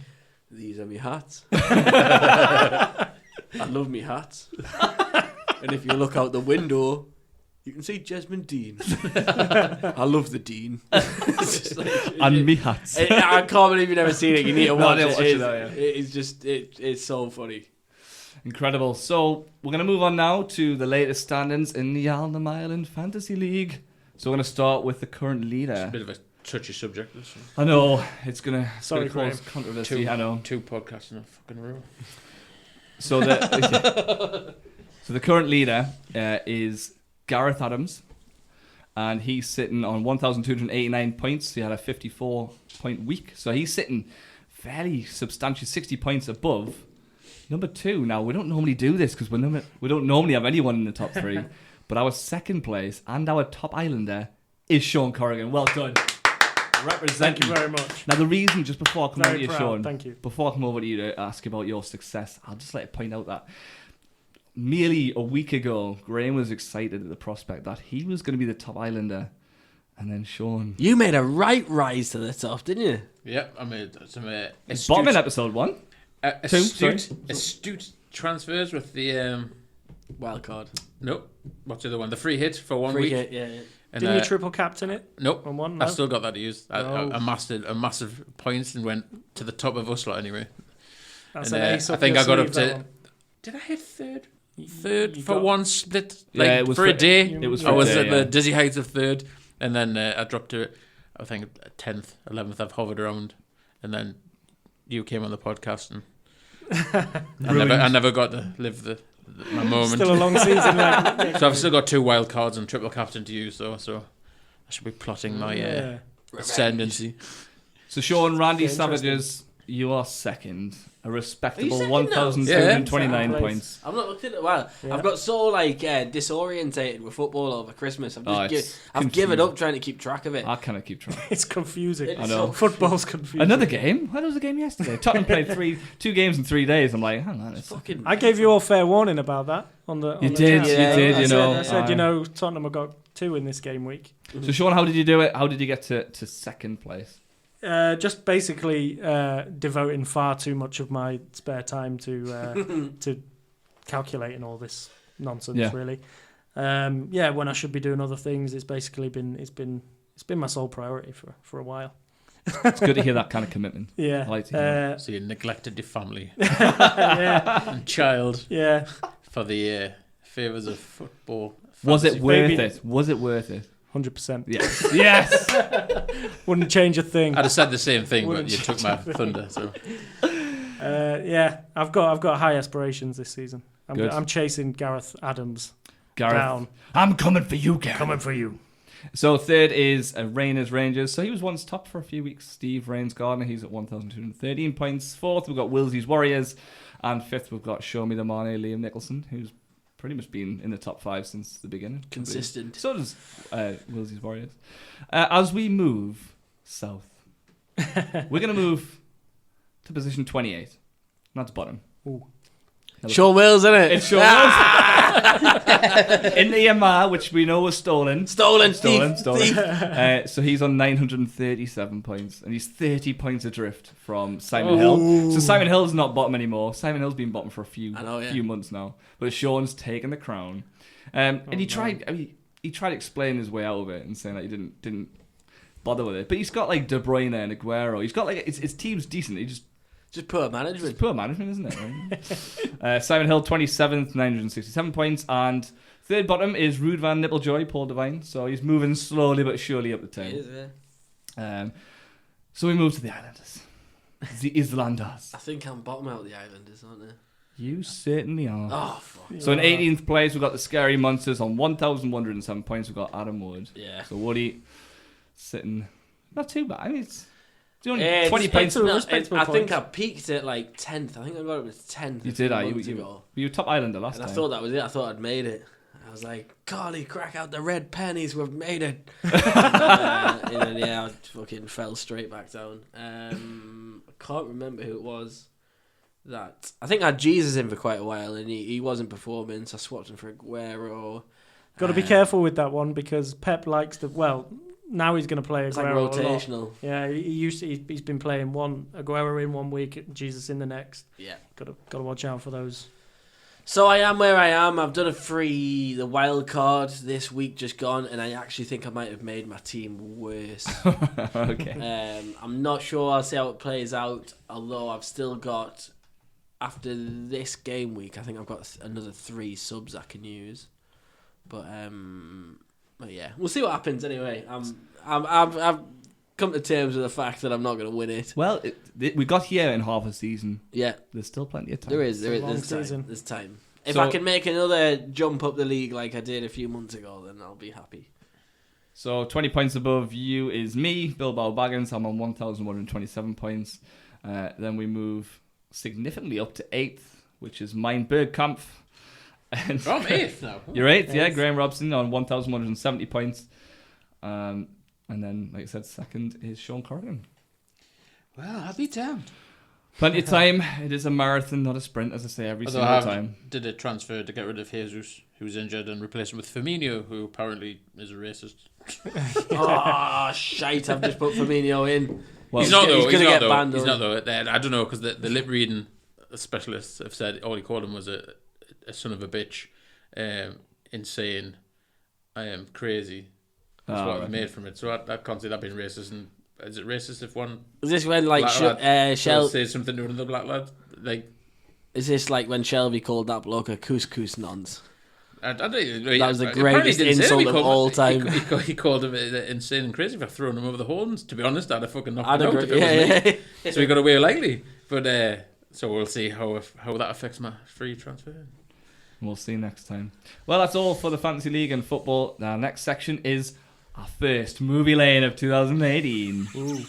these are me hats. I love me hats. And if you look out the window, you can see Jesmond Dean. I love the Dean. It's just like- and me hats. I can't believe you've never seen it. You need to No, I watch didn't it. watch it, It's- though, yeah. It's just it's so funny. Incredible. So we're going to move on now to the latest standings in the Alnham Island Fantasy League. So we're going to start with the current It's a leader. bit of a touchy subject. This one. I know, it's going to Sorry, cause Graham. controversy, I know. 2 podcasts in a fucking row. So the current leader is Gareth Adams, and he's sitting on 1,289 points. He had a 54-point week, so he's sitting fairly substantial, 60 points above number 2. Now, we don't normally do this because we don't normally have anyone in the top 3, but our second place and our top islander is Sean Corrigan. Well done. Representing. Thank you very much. Now, the reason, just before I come over to you, proud. Sean, Thank you. before I come over to you to ask about your success, I'll just like to point out that merely a week ago, Graham was excited at the prospect that he was going to be the top Islander, and then Sean. You made a right rise to the top, didn't you? Yep, I made some Bottom in episode 1. astute transfers with the Wild card. nope. What's the other one? The free hit for 1 Free week. hit, yeah. And, Didn't you triple captain it Nope. on one? No? I've still got that to use. I No. amassed a massive points and went to the top of us lot anyway. That's And, an ace I up think your I got up sleeve, that to. one. Did I hit third? You For got- one split, Yeah, like it was for a for- day. it was I for a was day, at yeah. the dizzy heights of third, and then I dropped to, I think 10th, 11th. I've hovered around, and then you came on the podcast, and I never got to live my moment. Still a long season left. So I've still got 2 wild cards and triple captain to use, though. So I should be plotting my Yeah. ascendancy. So, Sean, Randy Yeah, interesting. Savages, you are second. A respectable second now? 1,229 Yeah. points. I've not looked at it. Well, Yeah. I've got so disorientated with football over Christmas. I've Oh, just it's I've given up confusing. trying to keep track of it. I cannot keep track. It's confusing. It's I know. so Football's confusing. Another game? Why was a game yesterday? Tottenham played 2 games in 3 days. I'm like, hang on. It's fucking. I gave you all fair warning about that on the. On You the did, chat. you did, I you said, know. I said, Aye. you know, Tottenham have got 2 in this game week. So, Sean, how did you do it? How did you get to second place? Just basically devoting far too much of my spare time to calculating all this nonsense. Yeah. Really, when I should be doing other things, it's basically been my sole priority for a while. It's good to hear that kind of commitment. Yeah, I like to hear So you neglected your family yeah, and child yeah. for the favours of football. Was it fantasy. worth Maybe- it? Was it worth it? 100%. Yes. Yes. Wouldn't change a thing. I'd have said the same thing, but Wouldn't you took my thunder. So I've got high aspirations this season. Good. I'm chasing Gareth Adams Gareth, down. I'm coming for you, Gareth. Coming for you. So third is Rainers Rangers. So he was once top for a few weeks. Steve Rains Gardner. He's at 1,213 points. Fourth, we've got Willsie's Warriors. And fifth, we've got Show Me the Money, Liam Nicholson, who's pretty much been in the top 5 since the beginning. Consistent. So does Willsie's Warriors. As we move south, we're going to move to position 28. That's bottom. Ooh. Sean Wills, isn't it? It's Sean Wills. In the EMR, which we know was stolen. Stolen. Stolen. Thief. So he's on 937 points, and he's 30 points adrift from Simon Hill. So Simon Hill's not bottom anymore. Simon Hill's been bottom for a few months now. But Sean's taken the crown. And he tried. I mean, he tried to explain his way out of it and saying that he didn't bother with it. But he's got like De Bruyne and Aguero. He's got like his team's decent. He just poor management. it's poor management, isn't it? Simon Hill, 27th, 967 points. And third bottom is Ruud van Nippeljoy, Paul Devine. So he's moving slowly but surely up the It table. is, yeah. So we move to the Islanders. The Islanders. I think I'm bottom out of the Islanders, aren't I? You certainly are. Oh, fuck. So in 18th place, we've got the Scary Monsters on 1,107 points. We've got Adam Wood. Yeah. So Woody sitting not too bad. I mean, it's only Yeah, 20 points. a respectable I think points. I peaked at like 10th. I think I got up to 10th. You a did, few you months ago. were top Islander last And I time. thought that was it. I thought I'd made it. I was like, golly, crack out the red pennies. We've made it. And then, yeah, I fucking fell straight back down. I can't remember who it was. That I think I had Jesus in for quite a while, and he wasn't performing, so I swapped him for Aguero. Got to be careful with that one because Pep likes to. Well, now he's going to play Aguero It's like a lot. rotational. Yeah, he's been playing Aguero in 1 week, Jesus in the next. Yeah. Got to watch out for those. So I am where I am. I've done the wild card this week just gone, and I actually think I might have made my team worse. Okay. I'm not sure. I'll see how it plays out. Although I've still got, after this game week, I think I've got another 3 subs I can use. But yeah, we'll see what happens. Anyway, I've come to terms with the fact that I'm not going to win it. Well, we got here in half a season. Yeah, There's still plenty of time. there's long time. season. There's time. If So- I can make another jump up the league like I did a few months ago, then I'll be happy. So 20 points above you is me, Bilbao Baggins. I'm on 1,127 points. Then we move significantly up to 8th, which is mine, Bergkampf. And I'm 8th now. You're 8th, yeah. Graham Robson on 1,170 points. And then, like I said, second is Sean Corrigan. Well, I'll be damned. Plenty of time. It is a marathon, not a sprint, as I say every Although single time. did a transfer to get rid of Jesus, who's injured, and replace him with Firmino, who apparently is a racist. Oh, shite, I've just put Firmino in. Well, he's not though. He's gonna get banned. He's not though. I don't know, because the lip reading specialists have said all he called him was a son of a bitch, insane, crazy. That's what I've made from it. So I can't see that being racist. And is it racist if one? Is this when like Shell says something to another black lad? Like, is this like when Shelby called that bloke a couscous nonce? I don't, that was the greatest insult of all time. He called him insane and crazy for throwing him over the horns. To be honest, I'd have fucking knocked I'd him out if it was me. So he got away lightly. But so we'll see how that affects my free transfer. We'll see next time. Well, that's all for the Fantasy League and football. Our next section is our first movie lane of 2018. Ooh.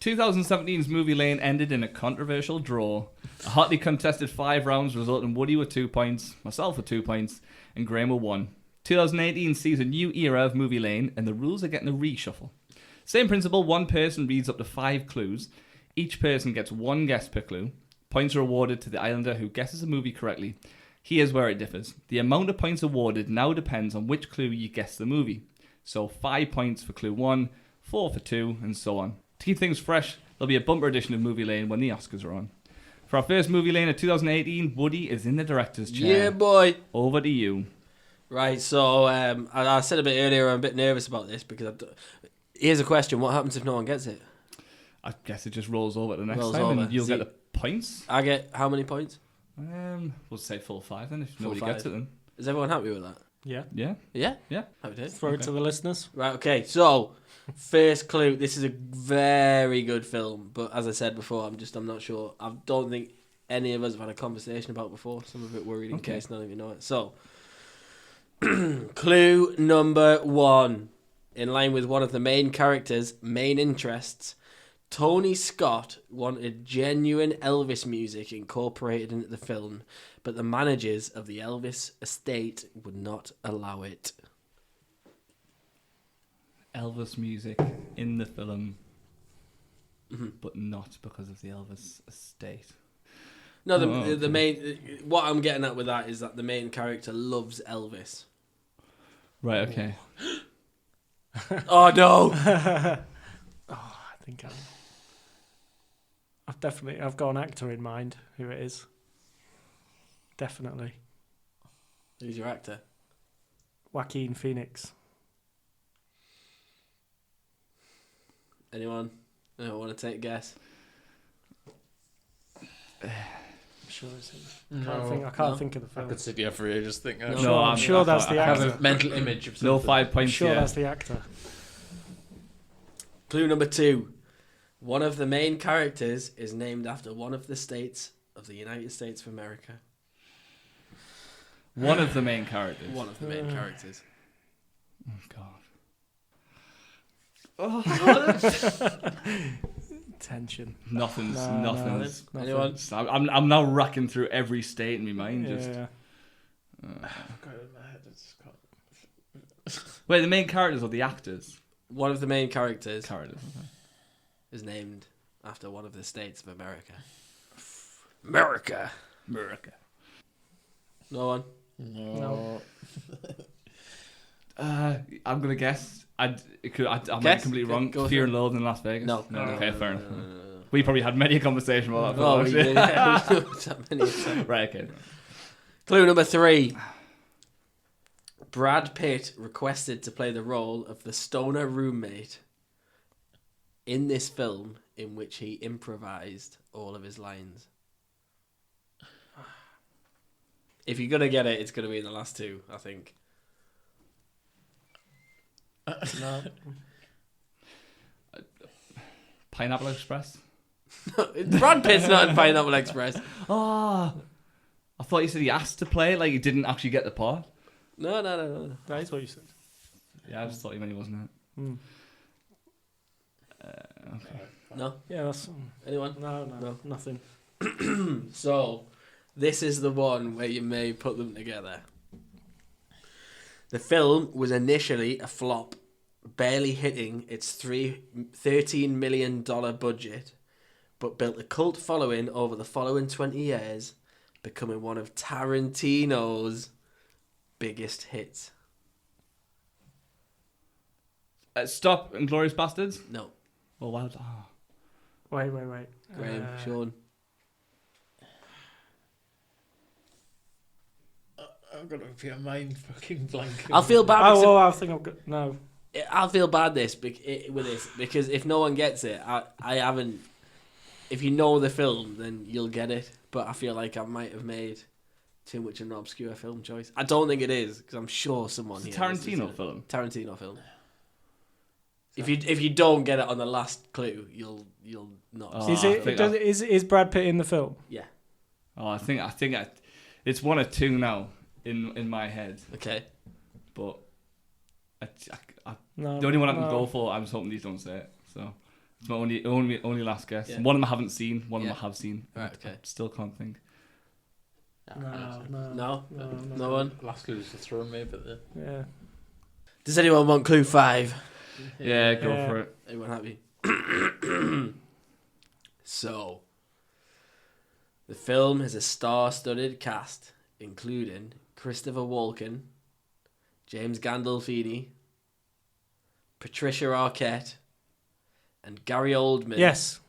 2017's movie lane ended in a controversial draw. A hotly contested 5 rounds resulted in Woody with 2 points, myself with 2 points, and Graham with 1. 2018 sees a new era of movie lane, and the rules are getting a reshuffle. Same principle, one person reads up to 5 clues. Each person gets 1 guess per clue. Points are awarded to the islander who guesses a movie correctly. Here's where it differs. The amount of points awarded now depends on which clue you guess the movie. So 5 points for clue 1, 4 for 2, and so on. To keep things fresh, there'll be a bumper edition of Movie Lane when the Oscars are on. For our first Movie Lane of 2018, Woody is in the director's chair. Yeah, boy. Over to you. Right, so I said a bit earlier I'm a bit nervous about this because here's a question. What happens if no one gets it? I guess it just rolls over to the next Rolls time over. and you'll get the points. I get how many points? We'll say full 5 then if Full nobody 5. gets it then. Is everyone happy with that? Yeah. Yeah? Yeah? Yeah. Happy days. Throw it to the listeners. Right, okay, so first clue. This is a very good film, but as I said before, I'm not sure. I don't think any of us have had a conversation about before, so I'm a bit worried in case none of you know it. So, clue number 1. In line with one of the main characters' main interests, Tony Scott wanted genuine Elvis music incorporated into the film, but the managers of the Elvis estate would not allow it. Elvis music in the film, but not because of the Elvis estate. No, the main. What I'm getting at with that is that the main character loves Elvis. Right, okay. Oh no! I think I've got an actor in mind who it is. Definitely. Who's your actor? Joaquin Phoenix. Anyone want to take a guess? I'm sure it's him. No. I can't think of the I film. could sit here for ages thinking. I'm sure that's the I have actor. a mental image of something. No 5 I'm points sure here. that's the actor. Clue number 2. One of the main characters is named after one of the states of the United States of America. One of the main characters. One of the main characters. Oh, God. Tension. Nothing's. Nothing. Anyone? I'm now racking through every state in my mind. Yeah. Wait, the main characters or the actors? One of the main characters Characters. Okay. is named after one of the states of America. America. No one? No. I'm gonna guess. I might be Guess? completely wrong. Go Fear for and Loathing in Las Vegas. No. Okay, fair enough. We probably had many a conversation about that. Oh, before, we actually. did. Right. Okay. Clue number 3. Brad Pitt requested to play the role of the stoner roommate in this film in which he improvised all of his lines. If you're going to get it, it's going to be in the last 2, I think. No. Pineapple Express. Brad Pitt's not in Pineapple Express. Oh, I thought you said he asked to play, like he didn't actually get the part. No. That is what you said. Yeah, I just thought he meant he wasn't it. Mm. Okay. No? Yeah, that's... Anyone? No, nothing. So, this is the one where you may put them together. The film was initially a flop, barely hitting its $13 million budget, but built a cult following over the following 20 years, becoming one of Tarantino's biggest hits. Stop Inglourious Bastards? No. Well, wow. Oh. Wait. Graham, Sean. I've got to feel mind fucking blank. I'll feel bad. I think I've got no. I'll feel bad with this because if no one gets it, I haven't. If you know the film, then you'll get it. But I feel like I might have made too much of an obscure film choice. I don't think it is because I'm sure someone It's here. a Tarantino film. Tarantino film. If you don't get it on the last clue, you'll not. Oh, Is Brad Pitt in the film? Yeah. Oh, I think it's one or two now in my head. Okay. But No, the only one I can go for, I'm just hoping these don't say it. So it's my only last guess. Yeah. One of them I haven't seen. One of them I have seen. Right. Okay. I still can't think. No one. Last clue was to throw me, but Yeah. Does anyone want clue 5? Yeah, go for it. Everyone happy? So, the film has a star-studded cast, including Christopher Walken, James Gandolfini, Patricia Arquette, and Gary Oldman. Yes.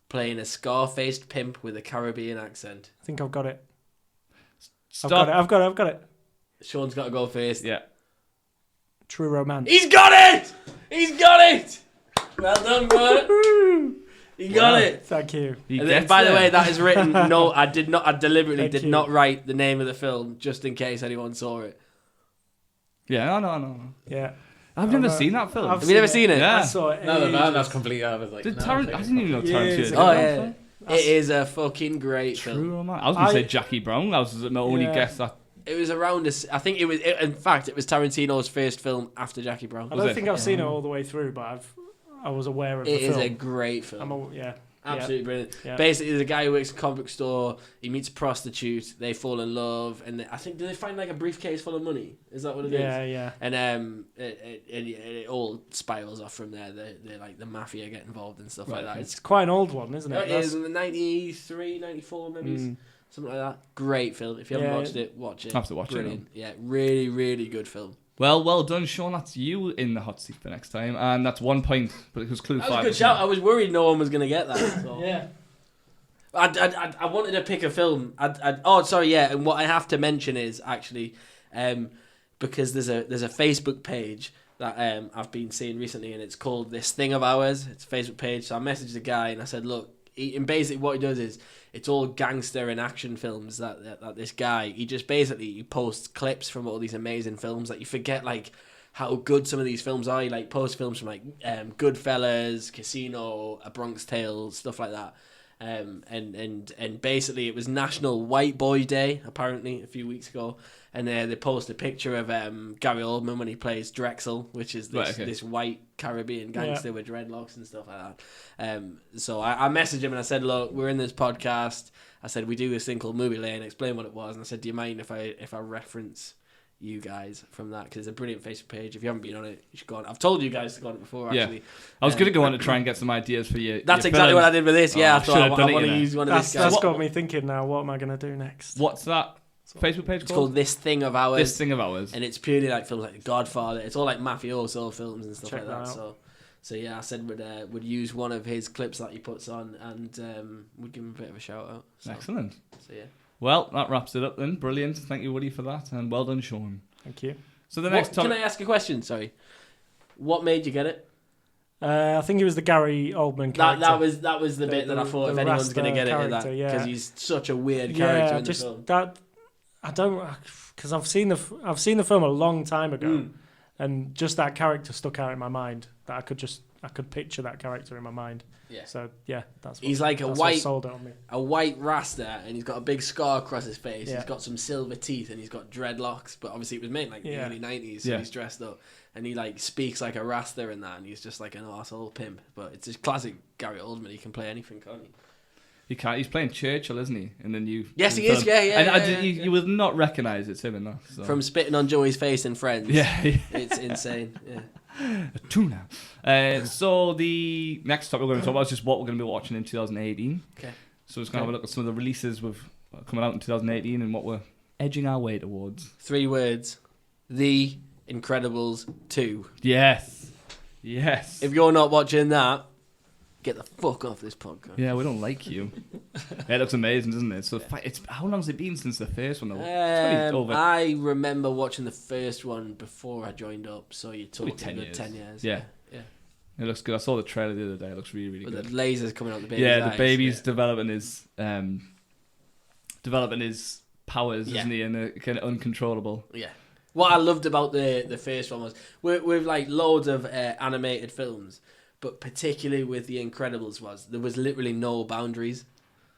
Playing a scar-faced pimp with a Caribbean accent. I think I've got it. Stop. I've got it. Sean's got to go first. Yeah. True Romance. He's got it! He's got it! Well done, bro. He got it. Thank you. And then, by the way, that is written. No, I did not. I deliberately did not write the name of the film just in case anyone saw it. Yeah, no. Yeah. I've never seen that film. Have you never seen it? Yeah. I saw it. no, that's completely out of like. I didn't even know Tarantino. Oh yeah. It is a fucking great film. True Romance. I was going to say Jackie Brown. That was my only guess. That It was around this. I think it was. In fact, it was Tarantino's first film after Jackie Brown. I don't think I've seen it all the way through, but I was aware of the film. It is a great film. Absolutely brilliant. Yeah. Basically, there's a guy who works at a comic book store. He meets a prostitute. They fall in love, and I think do they find like a briefcase full of money? Is that what it is? Yeah. And it all spirals off from there. They like the mafia get involved and stuff like that. It's quite an old one, isn't it? It is in the 93, 94 maybe. Something like that. Great film. If you haven't watched it, watch it. I have to watch it. Brilliant. Yeah, really, really good film. well done, Sean. That's you in the hot seat for next time, and that's 1 point. But it was clue That 5. was a good shout. I was worried no one was going to get that. So. Yeah. I wanted to pick a film. And what I have to mention is actually, because there's a Facebook page that I've been seeing recently, and it's called This Thing of Ours. It's a Facebook page. So I messaged the guy and I said, look, and basically what he does is it's all gangster and action films that this guy, he posts clips from all these amazing films that you forget like how good some of these films are. He like posts films from like Goodfellas, Casino, A Bronx Tale, stuff like that. And basically it was National White Boy Day apparently a few weeks ago, and they posted a picture of Gary Oldman when he plays Drexel, which is this white Caribbean gangster with dreadlocks and stuff like that. So I messaged him and I said, look, we're in this podcast. I said we do this thing called Movie Lane. Explain what it was, and I said, do you mind if I reference you guys from that, because it's a brilliant Facebook page. If you haven't been on it, you should go on. I've told you guys to go on it before, actually. Yeah. I was going to go on to try and get some ideas for you. That's exactly what I did with this. Yeah, I thought I want to use one of this these guys. That's got me thinking now, what am I going to do next? What's that Facebook page It's called This Thing of Ours. This Thing of Ours. And it's purely like films like The Godfather. It's all like mafioso films and stuff Check like that. that So yeah, I said would use one of his clips that he puts on, and would give him a bit of a shout out. So, Excellent. So yeah. Well, that wraps it up then. Brilliant. Thank you, Woody, for that, and well done, Sean. Thank you. So the next Can I ask a question? Sorry. What made you get it? I think it was the Gary Oldman character. That was the bit that I thought if anyone's going to get it, because he's such a weird character in the film. That I don't, because I've seen the film a long time ago, and just that character stuck out in my mind. That I could picture that character in my mind. Yeah. So yeah, that's what, he's like sold it on me. A white rasta, and he's got a big scar across his face. Yeah. He's got some silver teeth, and he's got dreadlocks. But obviously, it was made like the early 90s, so he's dressed up, and he like speaks like a rasta and that, and he's just like an arsehole pimp. But it's just classic Gary Oldman. He can play anything, can't he? He can't. He's playing Churchill, isn't he? In the new. Yes, he is. Yeah. You will not recognise it's him in that. So. From spitting on Joey's face in Friends. Yeah. It's insane. Yeah. Tuna. So the next topic we're going to talk about is just what we're going to be watching in 2018. Okay. So we're just going to have a look at some of the releases coming out in 2018 and what we're edging our way towards. 3 words. The Incredibles 2. Yes. If you're not watching that, get the fuck off this podcast. Yeah, we don't like you. Yeah, it looks amazing, doesn't it? So it's how long has it been since the first one? I remember watching the first one before I joined up, so you're talking 10 years. 10 years. Yeah. It looks good. I saw the trailer the other day. It looks really, really good. The lasers coming out the baby's eyes. eyes. The baby's developing his powers, isn't he? And kind of uncontrollable. Yeah. What I loved about the first one was with like loads of animated films, but particularly with The Incredibles there was literally no boundaries.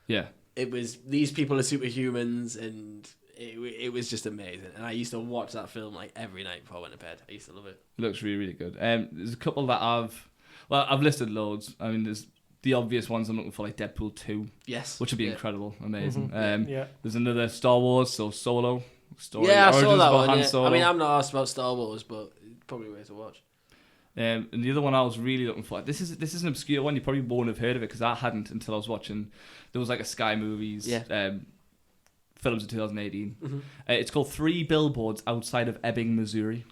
Yeah. It was these people are superhumans, and it was just amazing. And I used to watch that film like every night before I went to bed. I used to love it. It looks really, really good. There's a couple that I've listed loads. I mean, there's the obvious ones I'm looking for, like Deadpool 2. Yes. Which would be incredible, amazing. Mm-hmm. There's another Star Wars, so Solo. Story. Yeah, I saw that one. Yeah. I mean, I'm not asked about Star Wars, but it's probably worth a watch. And the other one I was really looking for, this is an obscure one, you probably won't have heard of it because I hadn't until I was watching, there was like a Sky Movies films in 2018. Mm-hmm. It's called 3 Billboards Outside of Ebbing, Missouri.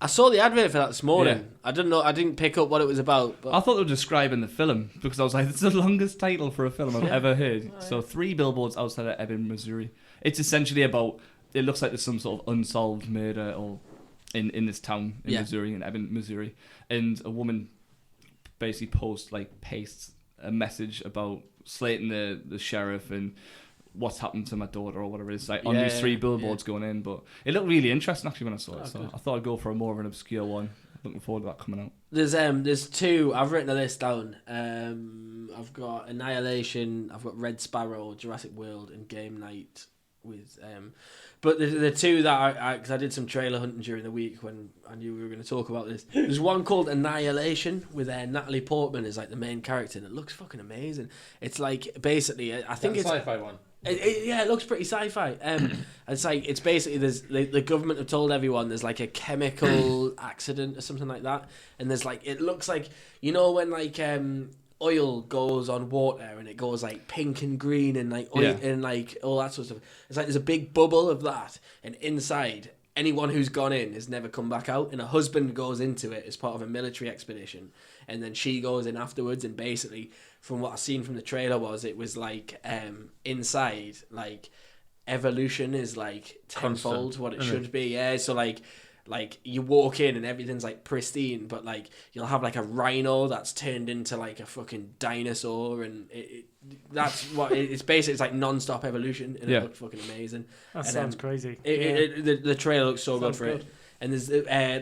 I saw the advert for that this morning. Yeah. I didn't pick up what it was about. But... I thought they were describing the film because I was like, it's the longest title for a film I've ever heard. So 3 Billboards Outside of Ebbing, Missouri. It's essentially about, it looks like there's some sort of unsolved murder or in this town in Missouri, in Ebbing, Missouri, and a woman basically pastes a message about slating the sheriff and what's happened to my daughter or whatever it is, like on these 3 billboards going in. But it looked really interesting actually when I saw it, so I thought I'd go for a more of an obscure one. Looking forward to that coming out. There's 2. I've written a list down. I've got Annihilation, I've got Red Sparrow, Jurassic World, and Game Night. With but the 2 that because I did some trailer hunting during the week when I knew we were going to talk about this. There's one called Annihilation with Natalie Portman as like the main character, and it looks fucking amazing. It's like basically I think it's a sci-fi one. It looks pretty sci-fi. It's basically the government have told everyone there's like a chemical accident or something like that, and there's like it looks like when like oil goes on water and it goes like pink and green and like oil and like all that sort of stuff. It's like there's a big bubble of that, and inside anyone who's gone in has never come back out. And a husband goes into it as part of a military expedition, and then she goes in afterwards. And basically, from what I've seen from the trailer, it was like inside like evolution is like tenfold what it should be. Yeah, so like you walk in and everything's like pristine, but like you'll have like a rhino that's turned into like a fucking dinosaur, and that's what it's basically. It's like non-stop evolution, and it looked fucking amazing. That sounds crazy. The trailer looks so good for it. And there's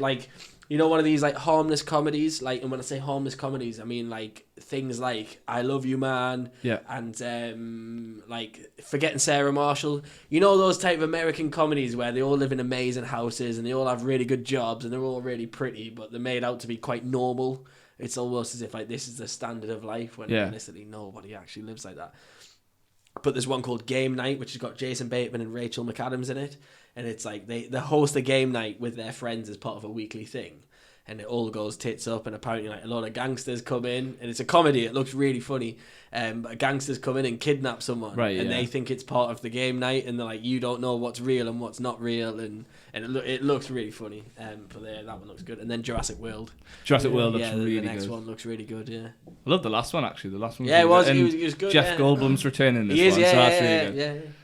like one of these like harmless comedies, like, and when I say harmless comedies, I mean like things like I Love You Man, and like Forgetting Sarah Marshall. Those type of American comedies where they all live in amazing houses and they all have really good jobs and they're all really pretty, but they're made out to be quite normal. It's almost as if like this is the standard of life when realistically nobody actually lives like that. But there's one called Game Night, which has got Jason Bateman and Rachel McAdams in it. And it's like they host a game night with their friends as part of a weekly thing. And it all goes tits up, and apparently like a lot of gangsters come in, and it's a comedy. It looks really funny. But gangsters come in and kidnap someone, and they think it's part of the game night, and they're like, you don't know what's real and what's not real, and it looks really funny. But that one looks good. And then Jurassic World. World looks really good. The next one looks really good. Yeah, I love the last one actually. The last one. Yeah, was it was good. Jeff Goldblum's returning this he is, one, so that's really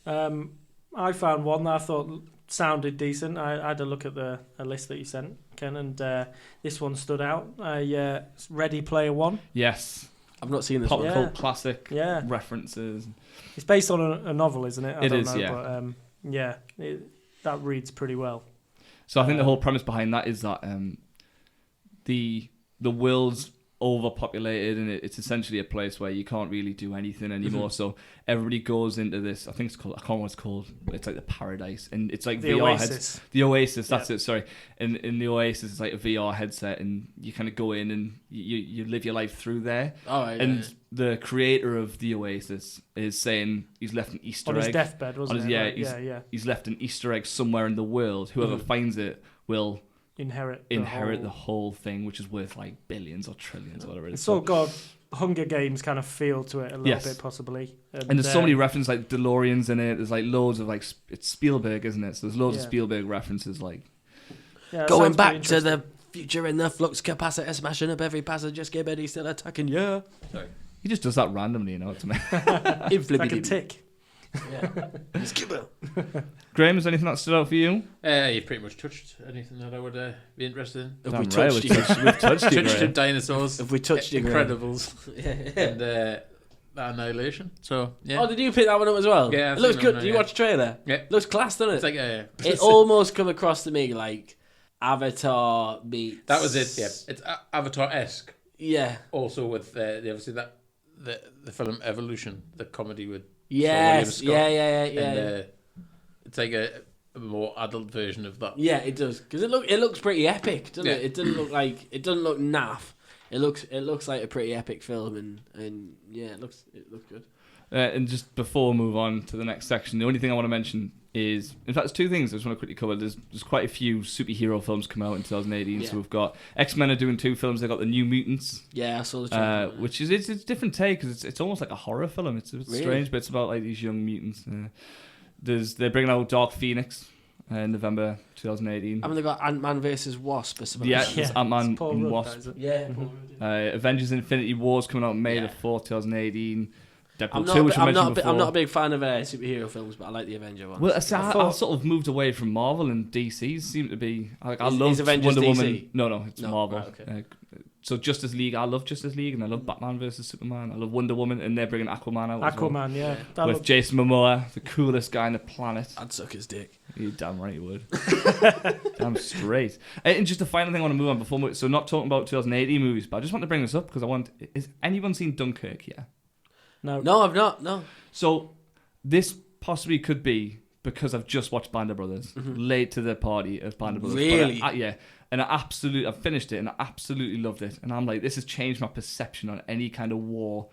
good. I found one that I thought sounded decent. I had a look at a list that you sent, Ken, and this one stood out. Ready Player One. Yes. I've not seen this Pop one. cult classic references. It's based on a novel, isn't it? It is, yeah. But, that reads pretty well. So I think the whole premise behind that is that the world's overpopulated, and it's essentially a place where you can't really do anything anymore. So everybody goes into this. I think it's called. I can't remember what it's called. It's like the paradise, and it's like The VR Oasis. heads. The Oasis. That's it. Sorry. In the Oasis, it's like a VR headset, and you kind of go in and you live your life through there. All right. And the creator of the Oasis is saying he's left an Easter On egg. his deathbed, wasn't it? Yeah, Like, he's left an Easter egg somewhere in the world. Whoever finds it will inherit the whole thing, which is worth like billions or trillions, or whatever it is. It's all got Hunger Games kind of feel to it a little bit, possibly. And there's so many references, like DeLoreans in it. There's like loads of like it's Spielberg, isn't it? So there's loads of Spielberg references, like going back to the future in the flux capacitor, smashing up every passenger skip, and he's still attacking. Yeah, sorry, he just does that randomly, you know. To me, like a tick. Yeah, skipper. Graham, is there anything that stood out for you? You've pretty much touched anything that I would be interested in. If we touched you, we've touched you, Touched dinosaurs. If we touched you, Incredibles, and Annihilation. So yeah. Oh, did you pick that one up as well? Yeah, it looks good. Did you watch the trailer? Yeah, looks class, doesn't it? It's like it almost come across to me like Avatar meets. That was it. Yeah, it's Avatar-esque. Yeah. Also with obviously that the film Evolution, the comedy with. Yes. Yeah. And, it's like a more adult version of that. Yeah, it does, because it looks pretty epic, doesn't it? It doesn't look naff. It looks like a pretty epic film, and yeah, it looks good. And just before we move on to the next section, the only thing I want to mention is, in fact, there's two things I just want to quickly cover. There's quite a few superhero films come out in 2018. So we've got X-Men are doing 2 films. They've got the New Mutants. Yeah, I saw the trailer. Which is it's a different take, because it's almost like a horror film. It's a bit strange, but it's about like these young mutants. They're bringing out Dark Phoenix in November 2018. Haven't they got Ant-Man versus Wasp or something? Yeah, it's Ant-Man and Wasp. Yeah. Avengers Infinity War's coming out May the 4th, 2018. I'm Deadpool 2, I'm not a big fan of superhero films, but I like the Avenger ones. Well, I sort of moved away from Marvel, and DC seem to be. I love Avengers Wonder DC? Woman. No, it's Marvel. Right, okay. So Justice League, I love Justice League, and I love Batman versus Superman. I love Wonder Woman, and they're bringing Aquaman out. Aquaman, as well, with Jason Momoa, the coolest guy on the planet. I'd suck his dick. You damn right you would. Damn straight. And just the final thing I want to move on before. So not talking about 2018 movies, but I just want to bring this up because is anyone seen Dunkirk yet? No, I've not. No. So this possibly could be because I've just watched Band of Brothers, late to the party of Band of Brothers. Really? Yeah. And I've finished it and I absolutely loved it. And I'm like, this has changed my perception on any kind of war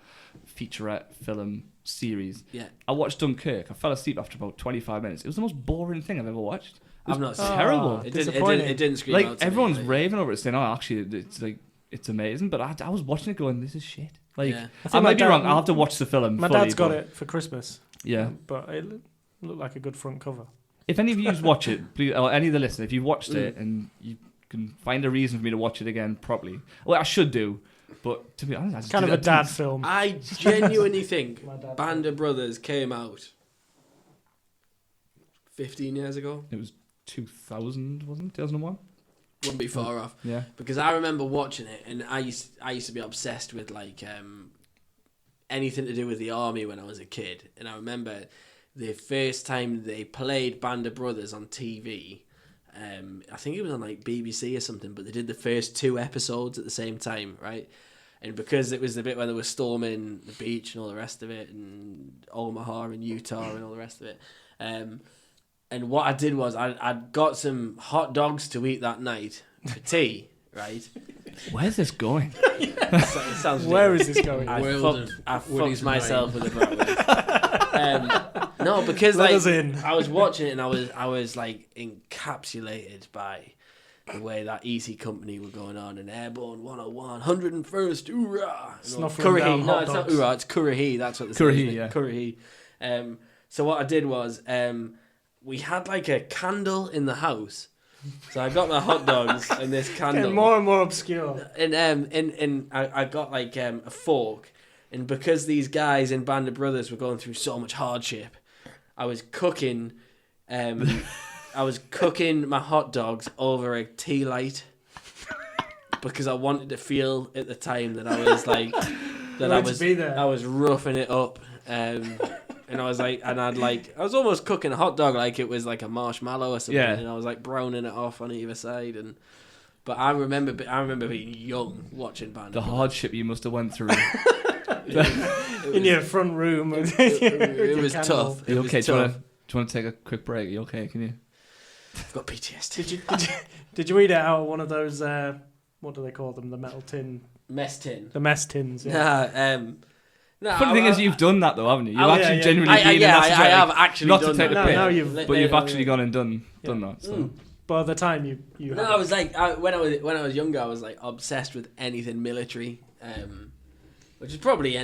featurette film series. Yeah. I watched Dunkirk. I fell asleep after about 25 minutes. It was the most boring thing I've ever watched. I've not seen terrible. It didn't scream like out to everyone's me, raving over it, saying, "Oh, actually, it's amazing." But I was watching it, going, "This is shit." Like, I my might be dad- wrong. I'll have to watch the film. My fully, dad's got but- it for Christmas. Yeah. But it looked like a good front cover. If any of you watch it, please, or any of the listeners, if you've watched it and you can find a reason for me to watch it again properly, well, I should do. But to be honest, I just Kind of a dad film. I genuinely think Band of Brothers came out 15 years ago. It was 2000, wasn't it? 2001. Wouldn't be far off. Yeah. Because I remember watching it, and I used to be obsessed with like anything to do with the army when I was a kid. And I remember the first time they played Band of Brothers on TV. I think it was on like BBC or something, but they did the first 2 episodes at the same time, right? And because it was the bit where they were storming the beach and all the rest of it, and Omaha and Utah and all the rest of it, and what I did was I'd got some hot dogs to eat that night for tea, right? Where's this going? It sounds Where is this going? I fucked myself with a bratwurst. No, because Let like us in. I was watching it and I was like encapsulated by the way that Easy Company were going on, and Airborne 101, 101st, hoorah! Snuffling down No, hot it's not dogs. hoorah, it's Currahee. That's what they say. Currahee, yeah. Currahee. So what I did was we had like a candle in the house. So I got my hot dogs and this candle. Getting more and more obscure. And I got like a fork, and because these guys in Band of Brothers were going through so much hardship, I was cooking my hot dogs over a tea light because I wanted to feel at the time that I was like I was roughing it up. And I was like, I was almost cooking a hot dog like it was like a marshmallow or something, and I was like browning it off on either side, and But I remember being young watching Band The of Brothers. hardship you must have went through. In your front room. It was tough. You It was okay? Do tough. you want to take a quick break? You okay? Can you? I've got PTSD. Did you eat it out of one of those? What do they call them? The metal tin. Mess tin. The mess tins. Yeah. Nah, Funny thing is, you've done that though, haven't you? You've Oh, actually yeah. genuinely been in that I situation. have actually Not done to take that. the No, piss, no, you've- but you've yeah, actually yeah. gone and done that. So. Mm. But at the time, you. No, I was like, when I was younger, I was like obsessed with anything military, which is probably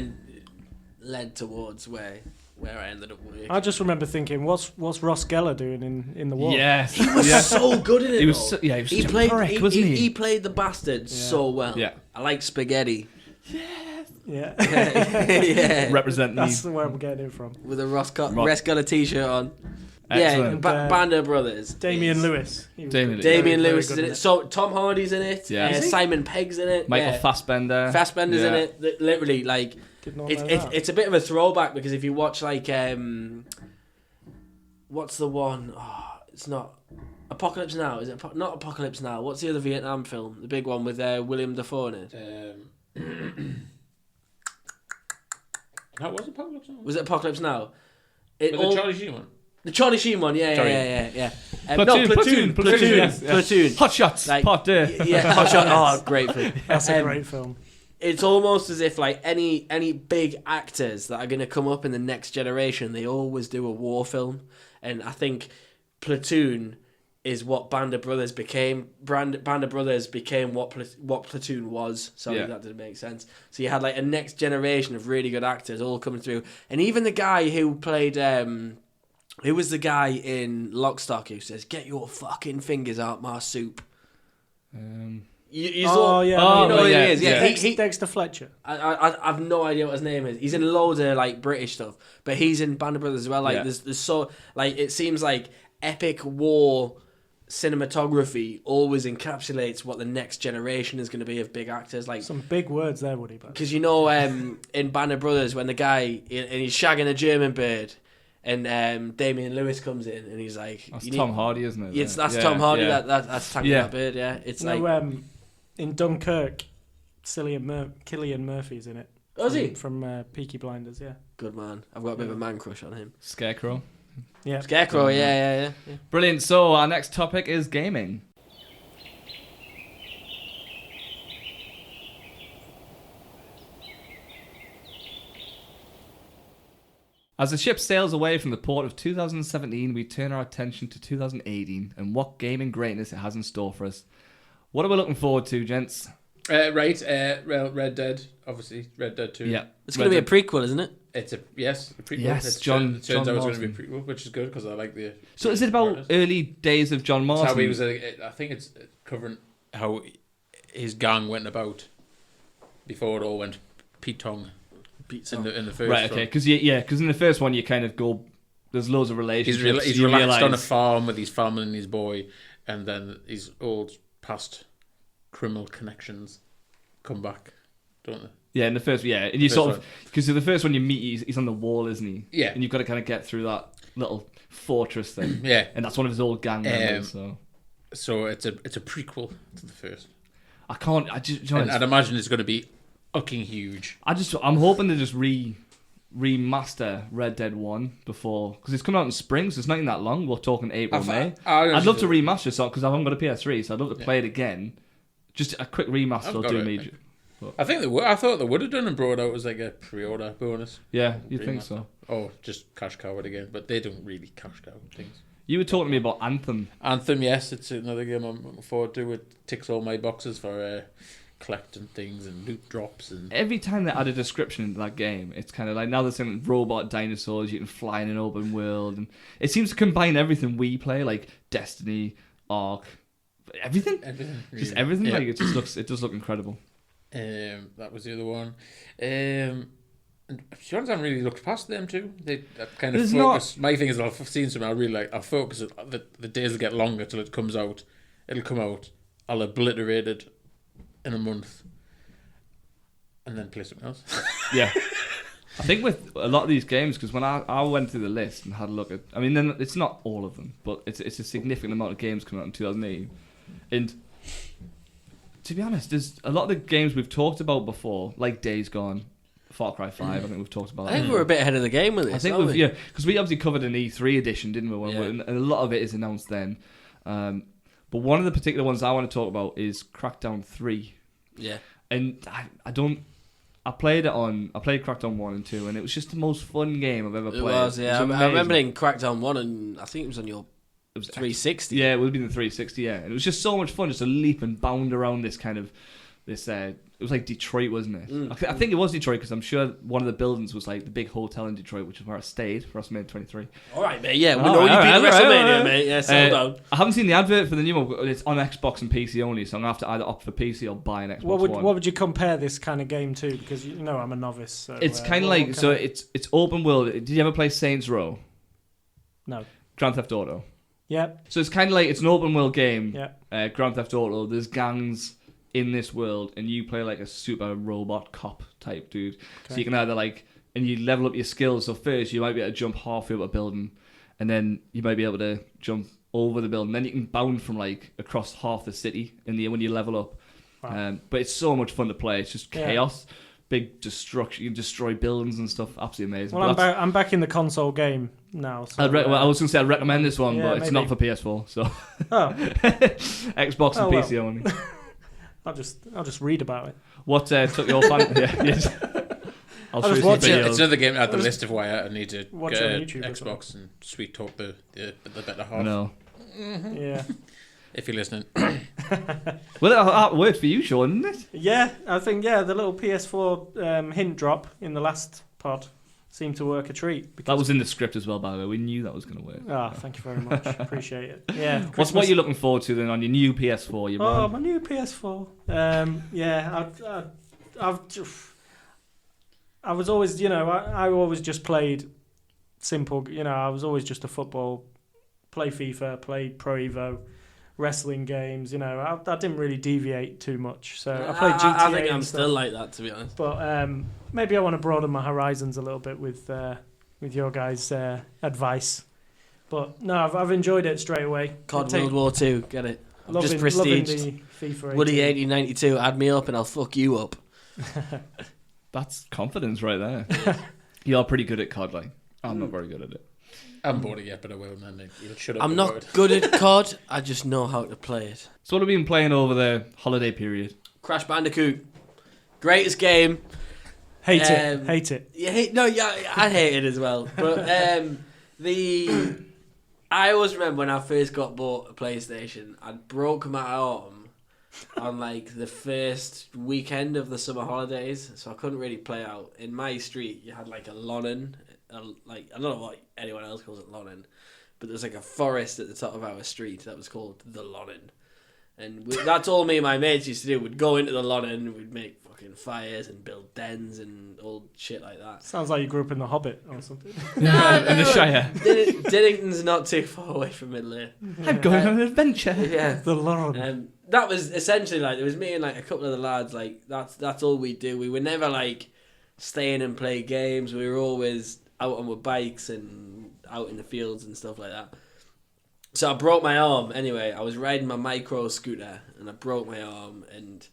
led towards where I ended up working. I just remember thinking, what's Ross Geller doing in the war? Yes, He was so good in it. he was. though. He was He such played. a prick, wasn't he? He played the bastard so well. Yeah. I like spaghetti. Yeah. Yeah. Represent me. That's where I'm getting it from. With a Ross Geller t-shirt on. Excellent. Yeah, Band of Brothers. Damian is- Lewis. He was Damian good. Lewis. Damian Very Lewis good is in it. So Tom Hardy's in it. Yeah. Is he? Simon Pegg's in it. Michael yeah. Fassbender. Fassbender's in Yeah. it. Literally, like Did not it's know it's that. it's a bit of a throwback because if you watch like what's the one? Oh, it's not Apocalypse Now. Is it not Apocalypse Now? What's the other Vietnam film? The big one with William Dafoe in it. How was Apocalypse Now? Was it Apocalypse Now? It With all- the Charlie Sheen one? The Charlie Sheen one, yeah. Platoon. Platoon. Hot shots. Like, Part deux. Yeah, Hot Shot. Oh, great film. That's a great film. It's almost as if like any big actors that are going to come up in the next generation, they always do a war film, and I think Platoon is what Band of Brothers became. Band of Brothers became what Platoon was. Sorry, Yeah. that didn't make sense. So you had like a next generation of really good actors all coming through, and even the guy who played who was the guy in Lock, Stock who says, "Get your fucking fingers out my soup." You Oh, yeah. you know Oh, who yeah, he is. Yeah, yeah. Dexter Fletcher. I've no idea what his name is. He's in loads of like British stuff, but he's in Band of Brothers as well. Like Yeah. there's so like it seems like epic war cinematography always encapsulates what the next generation is going to be of big actors. Like Some big words there, Woody. But because you know in Band of Brothers when the guy and he's shagging a German bird and Damian Lewis comes in and he's like, That's "You need-" Tom Hardy, isn't it? Yes, that's Yeah, Tom Hardy. yeah. That's tanking Yeah. that bird. Yeah, it's no, like in Dunkirk, Cillian Murphy's in it. oh, is he? From Peaky Blinders? Yeah. Good man. I've got a bit of a man crush on him. Scarecrow. Yeah. Scarecrow. Yeah. Brilliant. So our next topic is gaming. As the ship sails away from the port of 2017, we turn our attention to 2018 and what gaming greatness it has in store for us. What are we looking forward to, gents? Red Dead, obviously. Red Dead 2. Yeah. It's going to be a prequel, isn't it? It's a prequel. Yes, It John turns out it's going Marsden. to be a prequel, which is good because I like the. So is it about early days of John It's Marsden? how he was. I think it's covering how his gang went about before it all went Pete-tong in the first. Right, okay. Because in the first one you kind of go, there's loads of relationships. He's you relaxed on a realise- farm with his family and his boy, and then his old past criminal connections come back, don't they? Yeah, in the first, and you First sort one. of, because the first one you meet, he's on the wall, isn't he? Yeah. And you've got to kind of get through that little fortress thing. Yeah. And that's one of his old gang members. So So it's a prequel to the first, I can't. I just. You know, and I'd imagine it's going to be fucking huge. I'm hoping to just remaster Red Dead 1 before, because it's coming out in spring, so it's not even that long. We're talking April, May. I'd love to remaster it because I haven't got a PS3, so I'd love to play it again. Just a quick remaster I've will got do it. me. I think I thought they would have done and brought out as like a pre-order bonus. Yeah, you'd think Remaster. so. Or just cash cow it again, but they don't really cash cow things. You were talking to me about Anthem. Anthem, yes, it's another game I'm looking forward to. It ticks all my boxes for collecting things and loot drops and. Every time they add a description into that game, it's kind of like now they're saying robot dinosaurs, you can fly in an open world, and it seems to combine everything we play, like Destiny, Ark, everything. Everything, Just really. everything. Yeah. Like it does look incredible. That was the other one. And to be honest, I haven't really looked past them too. They kind of There's focus. My thing is, I've seen some. I really like. I'll focus. The days will get longer till it comes out. It'll come out. I'll obliterate it in a month, and then play something else. Yeah. I think with a lot of these games, because when I went through the list and had a look at, I mean, then it's not all of them, but it's a significant amount of games coming out in 2018, and to be honest, there's a lot of the games we've talked about before, like Days Gone, Far Cry 5. I think we've talked about. I think we're a bit ahead of the game with this. I think because we obviously covered an E3 edition, didn't we? And a lot of it is announced then. But one of the particular ones I want to talk about is Crackdown 3. Yeah. And I played Crackdown 1 and 2, and it was just the most fun game I've ever played. It was, yeah. I remember in Crackdown 1, and I think it was on your 360. Yeah, it would have been the 360, yeah. And it was just so much fun just to leap and bound around this it was like Detroit, wasn't it? I think it was Detroit because I'm sure one of the buildings was like the big hotel in Detroit, which is where I stayed for WrestleMania 23. All right, mate. Yeah, we know you've been at WrestleMania, mate. Yeah, settle down. I haven't seen the advert for the new one. But it's on Xbox and PC only, so I'm going to have to either opt for PC or buy an Xbox One. What would you compare this kind of game to? Because I'm a novice. So, it's kind of like it's open world. Did you ever play Saints Row? No. Grand Theft Auto. Yeah. So it's kind of like it's an open world game. Yeah. Grand Theft Auto. There's gangs in this world, and you play like a super robot cop type dude. Okay. So you can either and you level up your skills. So first you might be able to jump halfway up a building, and then you might be able to jump over the building. Then you can bound from across half the city when you level up. Wow. But it's so much fun to play. It's just chaos, big destruction. You can destroy buildings and stuff. Absolutely amazing. Well, I'm back in the console game now. So, I was going to say I'd recommend this one, but it's not for PS4. So Xbox and PC only. I'll just read about it. What took your fan? I'll just watch it. It's another game at the list of why I need to watch get on YouTube Xbox and sweet talk the better half. No. Mm-hmm. Yeah. If you're listening. Well, that worked for you, Sean, didn't it? Yeah, I think the little PS4 hint drop in the last pod seemed to work a treat. That was in the script as well, by the way. We knew that was going to work. Thank you very much. Appreciate it. Yeah. What are you looking forward to then on your new PS4? My new PS4. I was always, I always just played simple. I was always just a football, play FIFA, play Pro Evo, wrestling games. I didn't really deviate too much. So I played GTA. I think I'm still like that, to be honest. But maybe I want to broaden my horizons a little bit with your guys' advice. But no, I've enjoyed it straight away. COD World War 2, get it. Just prestige. FIFA Woody 1892, add me up and I'll fuck you up. That's confidence right there. You're pretty good at COD, I'm not very good at it. I haven't bought it yet, but I will, man. You'll shut up. I'm not good at COD. I just know how to play it. So what have you been playing over the holiday period? Crash Bandicoot. Greatest game. Hate it. I hate it as well. But I always remember when I first got bought a PlayStation, I broke my arm on the first weekend of the summer holidays, so I couldn't really play out. In my street, you had a Lonin, I don't know what anyone else calls it, Lonin, but there's a forest at the top of our street that was called the Lonin, and that's all me and my mates used to do. We'd go into the Lonin, we'd make fucking fires and build dens and all shit like that. Sounds like you grew up in the Hobbit or something. No, in the Shire. Dinnington's not too far away from Middle-ear. I'm going on an adventure. Yeah, the Lonin. That was essentially it was me and a couple of the lads. That's all we do. We were never staying and play games. We were always out on our bikes and out in the fields and stuff like that. So I broke my arm. Anyway, I was riding my micro scooter and I broke my arm, and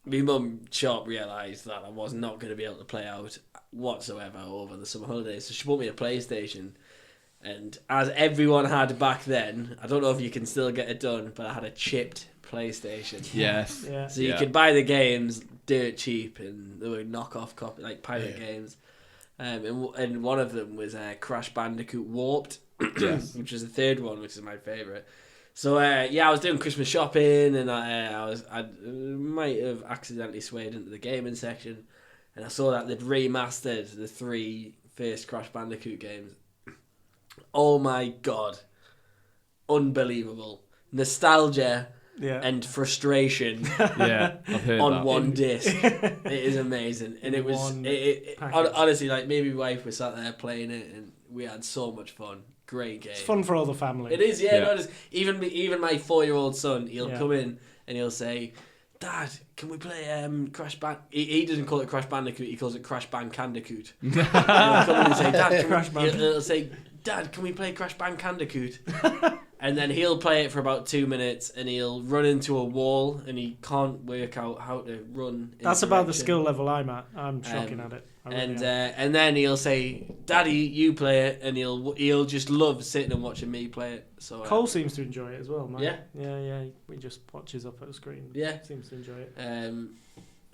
my mum sharp realised that I was not going to be able to play out whatsoever over the summer holidays. So she bought me a PlayStation. And as everyone had back then, I don't know if you can still get it done, but I had a chipped PlayStation. Yes. Yeah. So you could buy the games dirt cheap, and they were knockoff copy, pirate games. And one of them was Crash Bandicoot Warped, which is the third one, which is my favourite. So I was doing Christmas shopping, and I might have accidentally swayed into the gaming section, and I saw that they'd remastered the 3 first Crash Bandicoot games. Oh my god, unbelievable nostalgia and frustration I've heard on that. one disc. It is amazing, and it was honestly me and my wife were sat there playing it, and we had so much fun. Great game. It's fun for all the family. It is, No, even my 4-year-old son, he'll come in and he'll say, "Dad, can we play Crash Band?" He doesn't call it Crash Bandicoot. He calls it Crash Bandicoot. He'll come in and say, "Dad, he'll say, Dad, can we play Crash Bandicoot?" And then he'll play it for about 2 minutes, and he'll run into a wall, and he can't work out how to run. That's about the skill level I'm at. I'm shocking at it. And then he'll say, "Daddy, you play it," and he'll just love sitting and watching me play it. So Cole seems to enjoy it as well, man. Yeah. Yeah. He just watches up at the screen. Yeah, seems to enjoy it.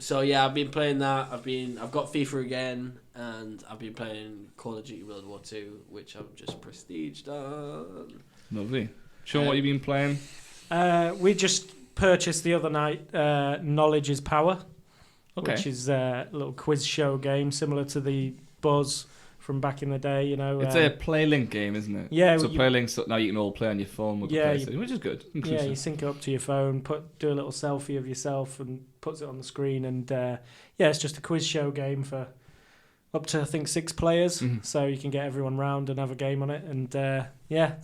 So yeah, I've been playing that. I've got FIFA again, and I've been playing Call of Duty World War 2, which I've just prestiged on. Lovely. Sean, what have you been playing? We just purchased the other night Knowledge is Power, which is a little quiz show game similar to the Buzz from back in the day. You know, it's a PlayLink game, isn't it? Yeah. So PlayLink, now you can all play on your phone with the PlayStation, which is good. Inclusive. Yeah, you sync it up to your phone, do a little selfie of yourself, and puts it on the screen. And it's just a quiz show game for up to I think 6 players, so you can get everyone round and have a game on it. And so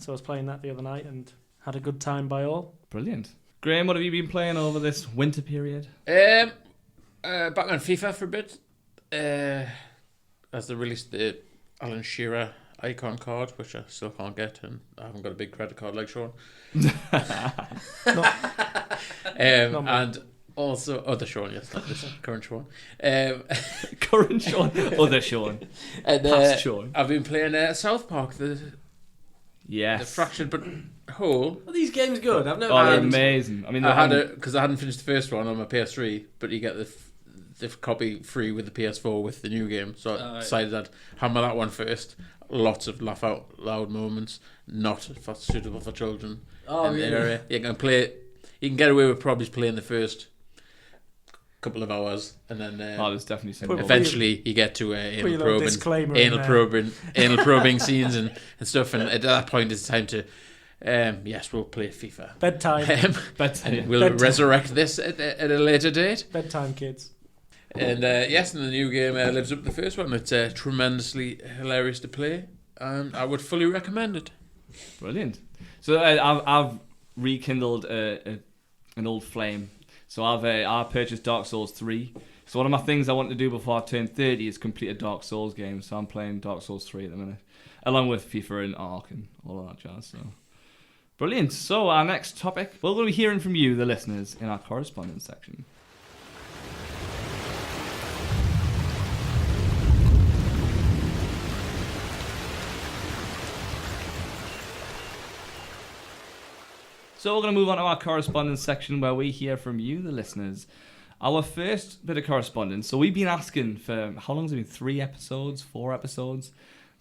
I was playing that the other night and had a good time by all. Brilliant. Graham, what have you been playing over this winter period? Back on FIFA for a bit. As they released the Alan Shearer icon card, which I still can't get, and I haven't got a big credit card like Sean. And also other Sean, yes, not this current Sean. Current Sean, other Sean, and past Sean. I've been playing South Park, the fractured but whole. Are these games good? I've never. They're amazing. I mean, because I hadn't finished the first one on my PS3, but you get the copy free with the PS4 with the new game. So I decided I'd hammer that one first. Lots of laugh out loud moments, not suitable for children. Oh, really? You can play it. You can get away with probably playing the first couple of hours, and then there's definitely some. Eventually you get to anal probing scenes and stuff, and at that point it's time to yes, we'll play FIFA. Bedtime. We'll resurrect this at a later date. Bedtime, kids. And and the new game lives up to the first one. It's tremendously hilarious to play, and I would fully recommend it. Brilliant. So I've rekindled an old flame. So I purchased Dark Souls 3. So one of my things I want to do before I turn 30 is complete a Dark Souls game. So I'm playing Dark Souls 3 at the minute, along with FIFA and Ark and all of that jazz. So brilliant. So our next topic, we're going to be hearing from you, the listeners, in our correspondence section. So we're going to move on to our correspondence section where we hear from you, the listeners. Our first bit of correspondence. So we've been asking for, how long has it been? 3 episodes, 4 episodes?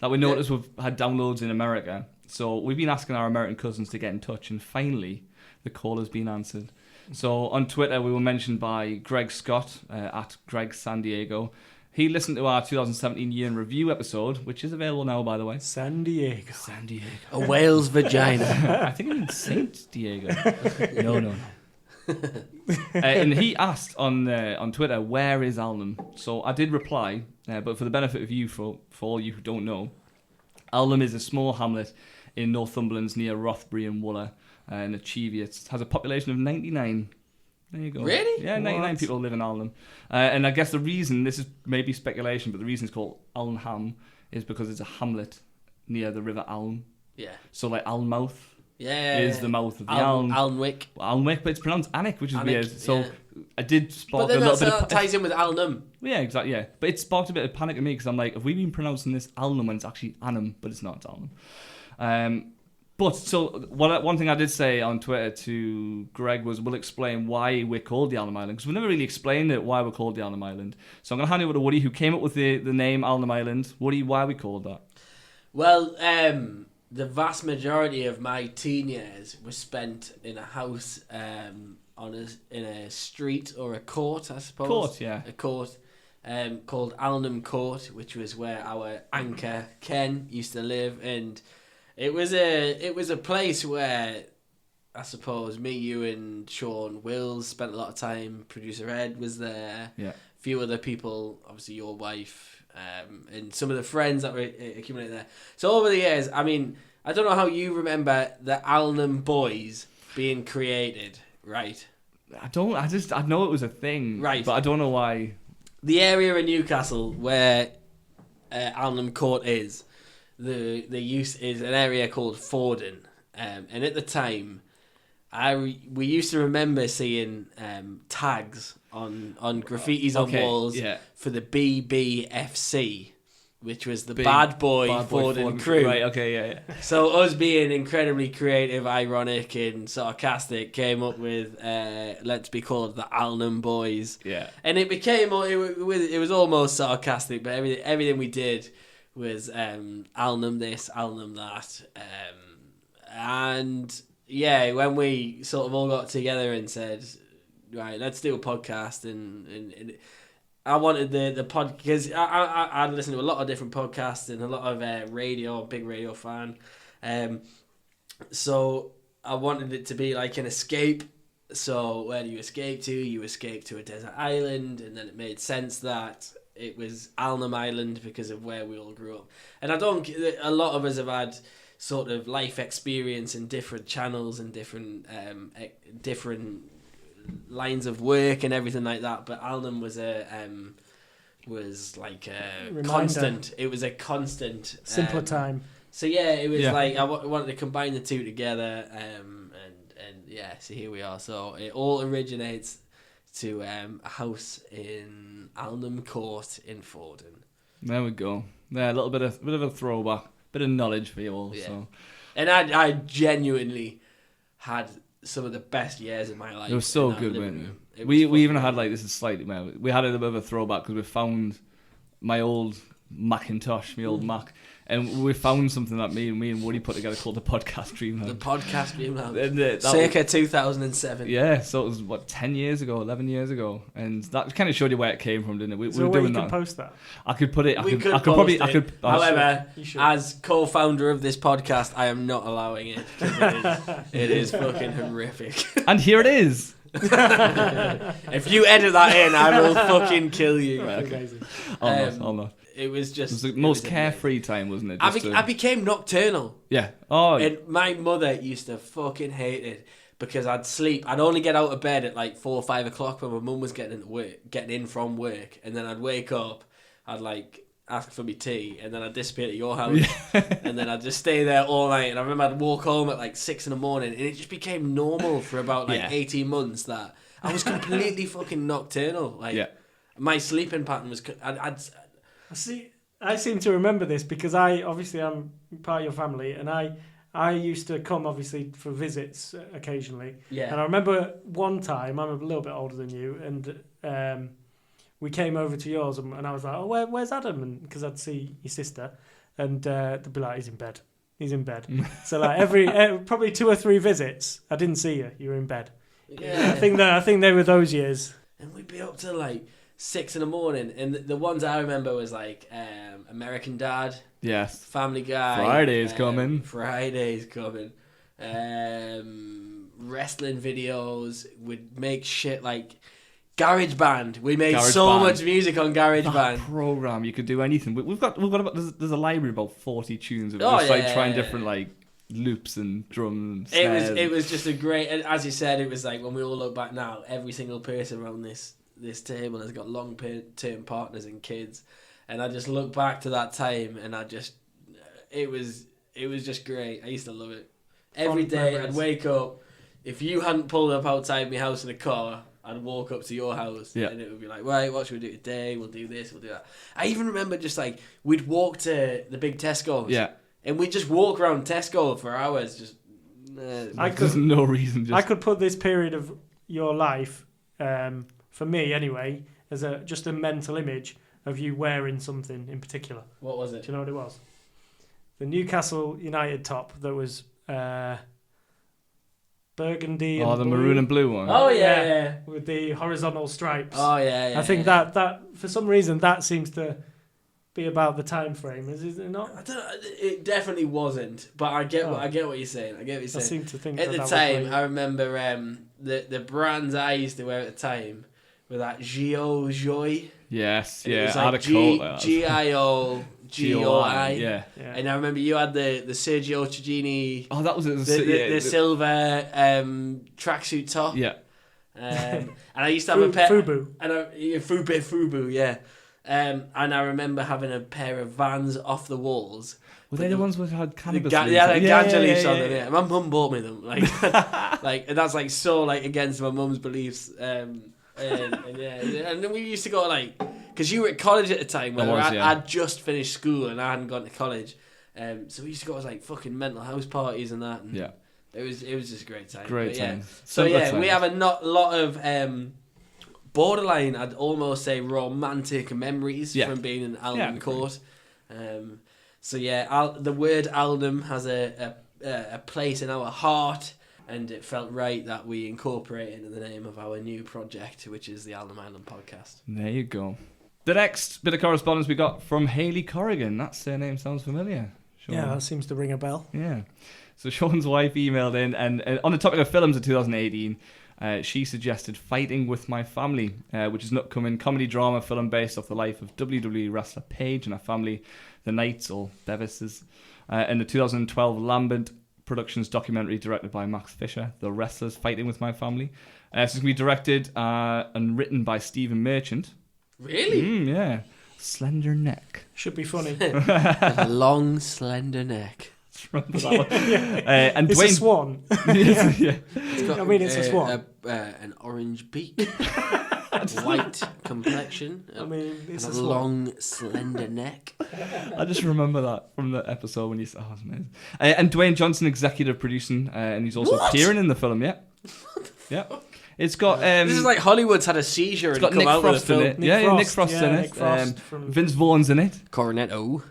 That we noticed we've had downloads in America. So we've been asking our American cousins to get in touch, and finally the call has been answered. So on Twitter we were mentioned by Greg Scott, at Greg San Diego. He listened to our 2017 year in review episode, which is available now, by the way. San Diego. A whale's vagina. I think it means Saint Diego. No. And he asked on Twitter, where is Alnham? So I did reply, but for the benefit of you, for all you who don't know, Alnham is a small hamlet in Northumberland near Rothbury and Wooler, in Achievia. It has a population of 99. There you go. Really? Yeah, 99 people live in Alnham. And I guess the reason, this is maybe speculation, but the reason it's called Alnham is because it's a hamlet near the River Aln. Yeah. So like Alnmouth Yeah. is the mouth of the Aln. Alnwick. Alnwick, but it's pronounced Alnwick, which is weird. So yeah. I did spark but a little bit that ties in with Alnham. Yeah, exactly, yeah. But it sparked a bit of panic in me because I'm like, have we been pronouncing this Alnham when it's actually Annam, but it's not, it's Alnham. But so one thing I did say on Twitter to Greg was we'll explain why we're called the Alnham Island, because we've never really explained it, why we're called the Alnham Island. So I'm going to hand it over to Woody, who came up with the name Alnham Island. Woody, why are we called that? Well, the vast majority of my teen years was spent in a house in a street or a court, I suppose. Court, yeah. A court called Alnham Court, which was where our anchor Ken used to live, and it was a place where I suppose me, you, and Sean Wills spent a lot of time. Producer Ed was there. Yeah. A few other people, obviously your wife, and some of the friends that were accumulated there. So over the years, I mean, I don't know how you remember the Alnham Boys being created, right? I know it was a thing, right? But I don't know why. The area in Newcastle where Alnham Court is, the use is an area called Fordon, and at the time, we used to remember seeing tags on graffitis on walls for the BBFC, which was the Bad Boy Ford Crew. Right, okay, yeah. So us being incredibly creative, ironic, and sarcastic, came up with let's be called the Alnham Boys. Yeah. And it became it was almost sarcastic, but everything we did was Alnham this, Alnham that, and yeah, when we sort of all got together and said, right, let's do a podcast, and I wanted the pod because I'd listened to a lot of different podcasts and a lot of radio, big radio fan. So I wanted it to be like an escape. So where do you escape to? You escape to a desert island, and then it made sense that it was Alnham Island because of where we all grew up. And a lot of us have had sort of life experience in different channels and different lines of work and everything like that, but Alnham was like a constant. It was a constant simpler time. So yeah, it was like I wanted to combine the two together, and yeah, so here we are. So it all originates to a house in Alnham Court in Fordham. There we go. Yeah, a little bit of a throwback, bit of knowledge for you all. Yeah. So. And I genuinely had some of the best years of my life. It was so good, weren't it? We even had like, this is slightly, we had a bit of a throwback because we found my old Macintosh, my old Mac, and we found something that me and Woody put together called the Podcast Dreamland. The Podcast Dreamland. Circa 2007. Yeah, so it was 10 years ago, 11 years ago, and that kind of showed you where it came from, didn't it? We were doing you that. can post that. I could put it. I could. However, as co-founder of this podcast, I am not allowing it because it is fucking horrific. And here it is. If you edit that in, I will fucking kill you. Right, okay. I'll not. It was just... It was the most carefree time, wasn't it? I became nocturnal. Yeah. Oh. And my mother used to fucking hate it because I'd sleep. I'd only get out of bed at like 4 or 5 o'clock when my mum was getting in from work. And then I'd wake up, I'd like ask for me tea, and then I'd disappear to your house. And then I'd just stay there all night. And I remember I'd walk home at like 6 a.m. and it just became normal for about 18 months that I was completely fucking nocturnal. Like my sleeping pattern was... I seem to remember this because I'm part of your family, and I used to come obviously for visits occasionally. Yeah. And I remember one time, I'm a little bit older than you, and we came over to yours, and I was like, "Oh, where's Adam?" And because I'd see your sister, and they'd be like, "He's in bed." So like every probably 2 or 3 visits, I didn't see you. You were in bed. Yeah. I think they were those years. And we'd be up to like 6 a.m, and the ones I remember was like American Dad, yes, Family Guy, Friday's coming, wrestling videos. We'd make shit like GarageBand. We made much music on GarageBand. Program, you could do anything. We've got about there's a library of about 40 tunes. Trying different like loops and drums. And it was just a great. As you said, it was like when we all look back now, every single person around this table has got long-term partners and kids, and I just look back to that time, and it was just great. I used to love it. Every day I'd wake up. If you hadn't pulled up outside my house in a car, I'd walk up to your house, and it would be like, right, what should we do today? We'll do this, we'll do that. I even remember just like we'd walk to the big Tesco's, and we'd just walk around Tesco for hours. Just there's no reason. I could put this period of your life. For me, anyway, as just a mental image of you wearing something in particular. What was it? Do you know what it was? The Newcastle United top that was burgundy and the blue. maroon and blue one. Oh, yeah. With the horizontal stripes. Oh, yeah. I think that for some reason, that seems to be about the time frame. Is it not? I don't know. It definitely wasn't, but I get what you're saying. I seem to think at the time, I remember the brands I used to wear at the time were that Gio Joy. Yes, and yeah. it was like GIO GOI. Yeah. And I remember you had the Sergio Chigini. Oh, that was it. The silver tracksuit top. Yeah. And I used to have a pair. Fubu. And Fubu, yeah. And I remember having a pair of Vans off the walls Were they the ones which had cannabis the leaves? ganja leaves on them. Yeah. My mum bought me them. Like, and that's like so like against my mum's beliefs. And then we used to go like, because you were at college at the time, where I'd just finished school and I hadn't gone to college. So we used to go to like fucking mental house parties and that. And it was just a great time. Great time. So we have a lot of borderline, I'd almost say, romantic memories from being in Alnham Court. The word Alnham has a place in our heart, and it felt right that we incorporate it into the name of our new project, which is the Alnham Island podcast. There you go. The next bit of correspondence we got from Harry Corrigan. That surname sounds familiar. Sean. Yeah, that seems to ring a bell. Yeah. So Sean's wife emailed in, and on the topic of films of 2018, she suggested Fighting With My Family, which is an upcoming comedy drama film based off the life of WWE wrestler Paige and her family, the Knights or Bevises, and the 2012 Lambert Productions documentary directed by Max Fisher, The Wrestlers Fighting With My Family. So it's going to be directed and written by Stephen Merchant. Really? Yeah. Slender neck. Should be funny. A long, slender neck. And It's Dwayne... a swan. It's got, it's a swan. An orange beak, white complexion. It's a a swan. long, slender neck. I just remember that from the episode when you said, "Oh, it's amazing." And Dwayne Johnson executive producing, and he's also appearing in the film. Yeah. It's got. This is like Hollywood's had a seizure and come Nick out Frost with a in film. it. Nick Frost's in it. Nick Frost from... Vince Vaughn's in it. Cornetto.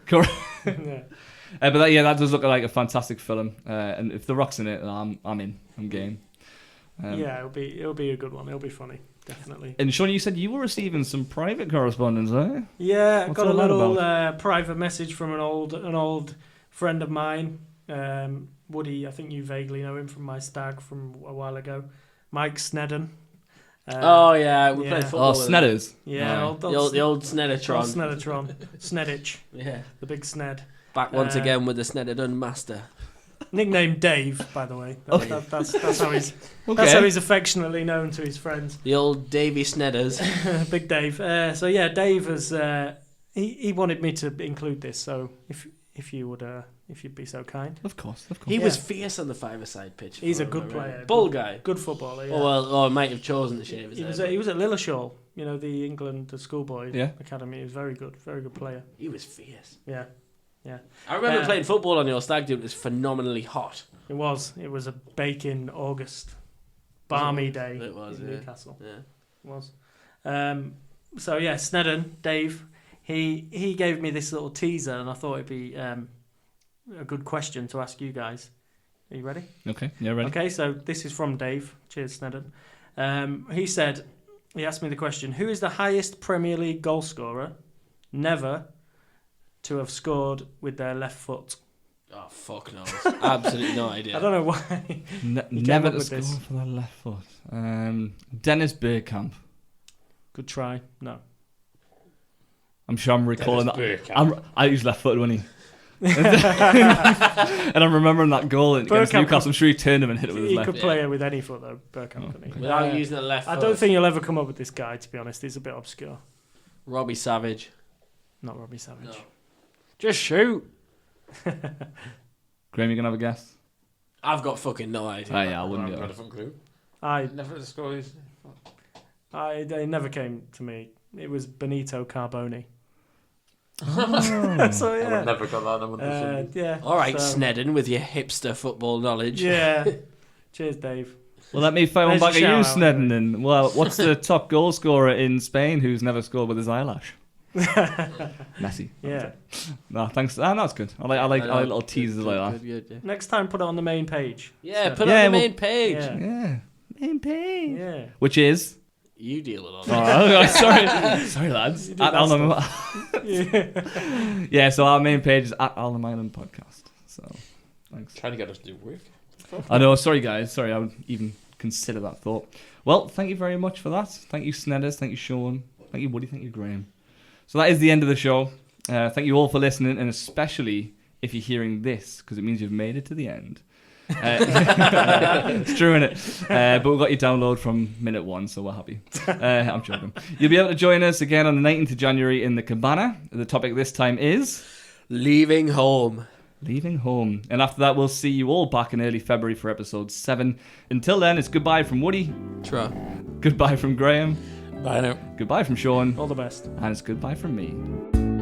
But that does look like a fantastic film. And if The Rock's in it, I'm in. I'm game. It'll be a good one. It'll be funny, definitely. And Sean, you said you were receiving some private correspondence, eh? Yeah, What's got a all that little private message from an old friend of mine, Woody. I think you vaguely know him from my stag from a while ago. Mike Snedden. We played football. Snedders. Yeah, the old Sneddertron. Old Sneddertron. Sneditch. Yeah. The big Sned. Back once again with the Snedderton master. Nicknamed Dave, by the way. That's how he's affectionately known to his friends. The old Davy Snedders. Big Dave. Dave has he wanted me to include this, so if you'd be so kind. Of course. He was fierce on the five-a-side pitch. He's a good player. Bull guy. Good footballer, yeah. I might have chosen to shave his head. He was at Lilleshall, the England, the schoolboy academy. He was very good player. He was fierce. Yeah. I remember playing football on your stag do. It was phenomenally hot. It was a baking August, balmy day in Newcastle. Yeah. It was. Snedden, Dave, he gave me this little teaser, and I thought it'd be a good question to ask you guys. Are you ready? Okay, yeah, ready. Okay, so this is from Dave. Cheers, Snedden. He asked me the question: who is the highest Premier League goal scorer never to have scored with their left foot? Oh, fuck no. Absolutely no idea. I don't know why. Never to score for their left foot. Dennis Bergkamp. Good try. No. I'm sure I'm recalling that. I used left foot, wasn't he? And I'm remembering that goal against Newcastle. I'm sure he turned him and hit it with his left. He could play it with any foot, though, Bergkamp. Without using the left foot. I don't think you'll ever come up with this guy, to be honest. He's a bit obscure. Robbie Savage. Not Robbie Savage. No. Just shoot. Graham, you gonna have a guess? I've got fucking no idea. I wouldn't get got a it. fucking clue. I never scored. It never came to me. It was Benito Carboni. Oh. So yeah, I would never got that. Yeah. All right, Snedden, with your hipster football knowledge. Yeah. Cheers, Dave. Well, let me phone There's back a at you, shout-out, Snedden. Then. Well, what's the top goal scorer in Spain who's never scored with his eyelash? Messi. Yeah. No, thanks. That's good. I like little teasers like that. Good, yeah. Next time, put it on the main page. Yeah, put it on the main page. Yeah. Main page. Yeah. Which is? You deal with all that. Sorry, lads. At Alnham. Yeah, so our main page is at Alnham Island Podcast. So, thanks. Trying to get us to do work. I know. Sorry, guys. Sorry, I would even consider that thought. Well, thank you very much for that. Thank you, Snedders. Thank you, Sean. Thank you, Woody. Thank you, Graham. So that is the end of the show. Thank you all for listening, and especially if you're hearing this, because it means you've made it to the end. It's true, innit? But we've got your download from minute 1, so we're happy. I'm joking. You'll be able to join us again on the 19th of January in the Cabana. The topic this time is... leaving home. Leaving home. And after that, we'll see you all back in early February for episode 7. Until then, it's goodbye from Woody. Tra. Goodbye from Graham. Bye now. Goodbye from Sean. All the best. And it's goodbye from me.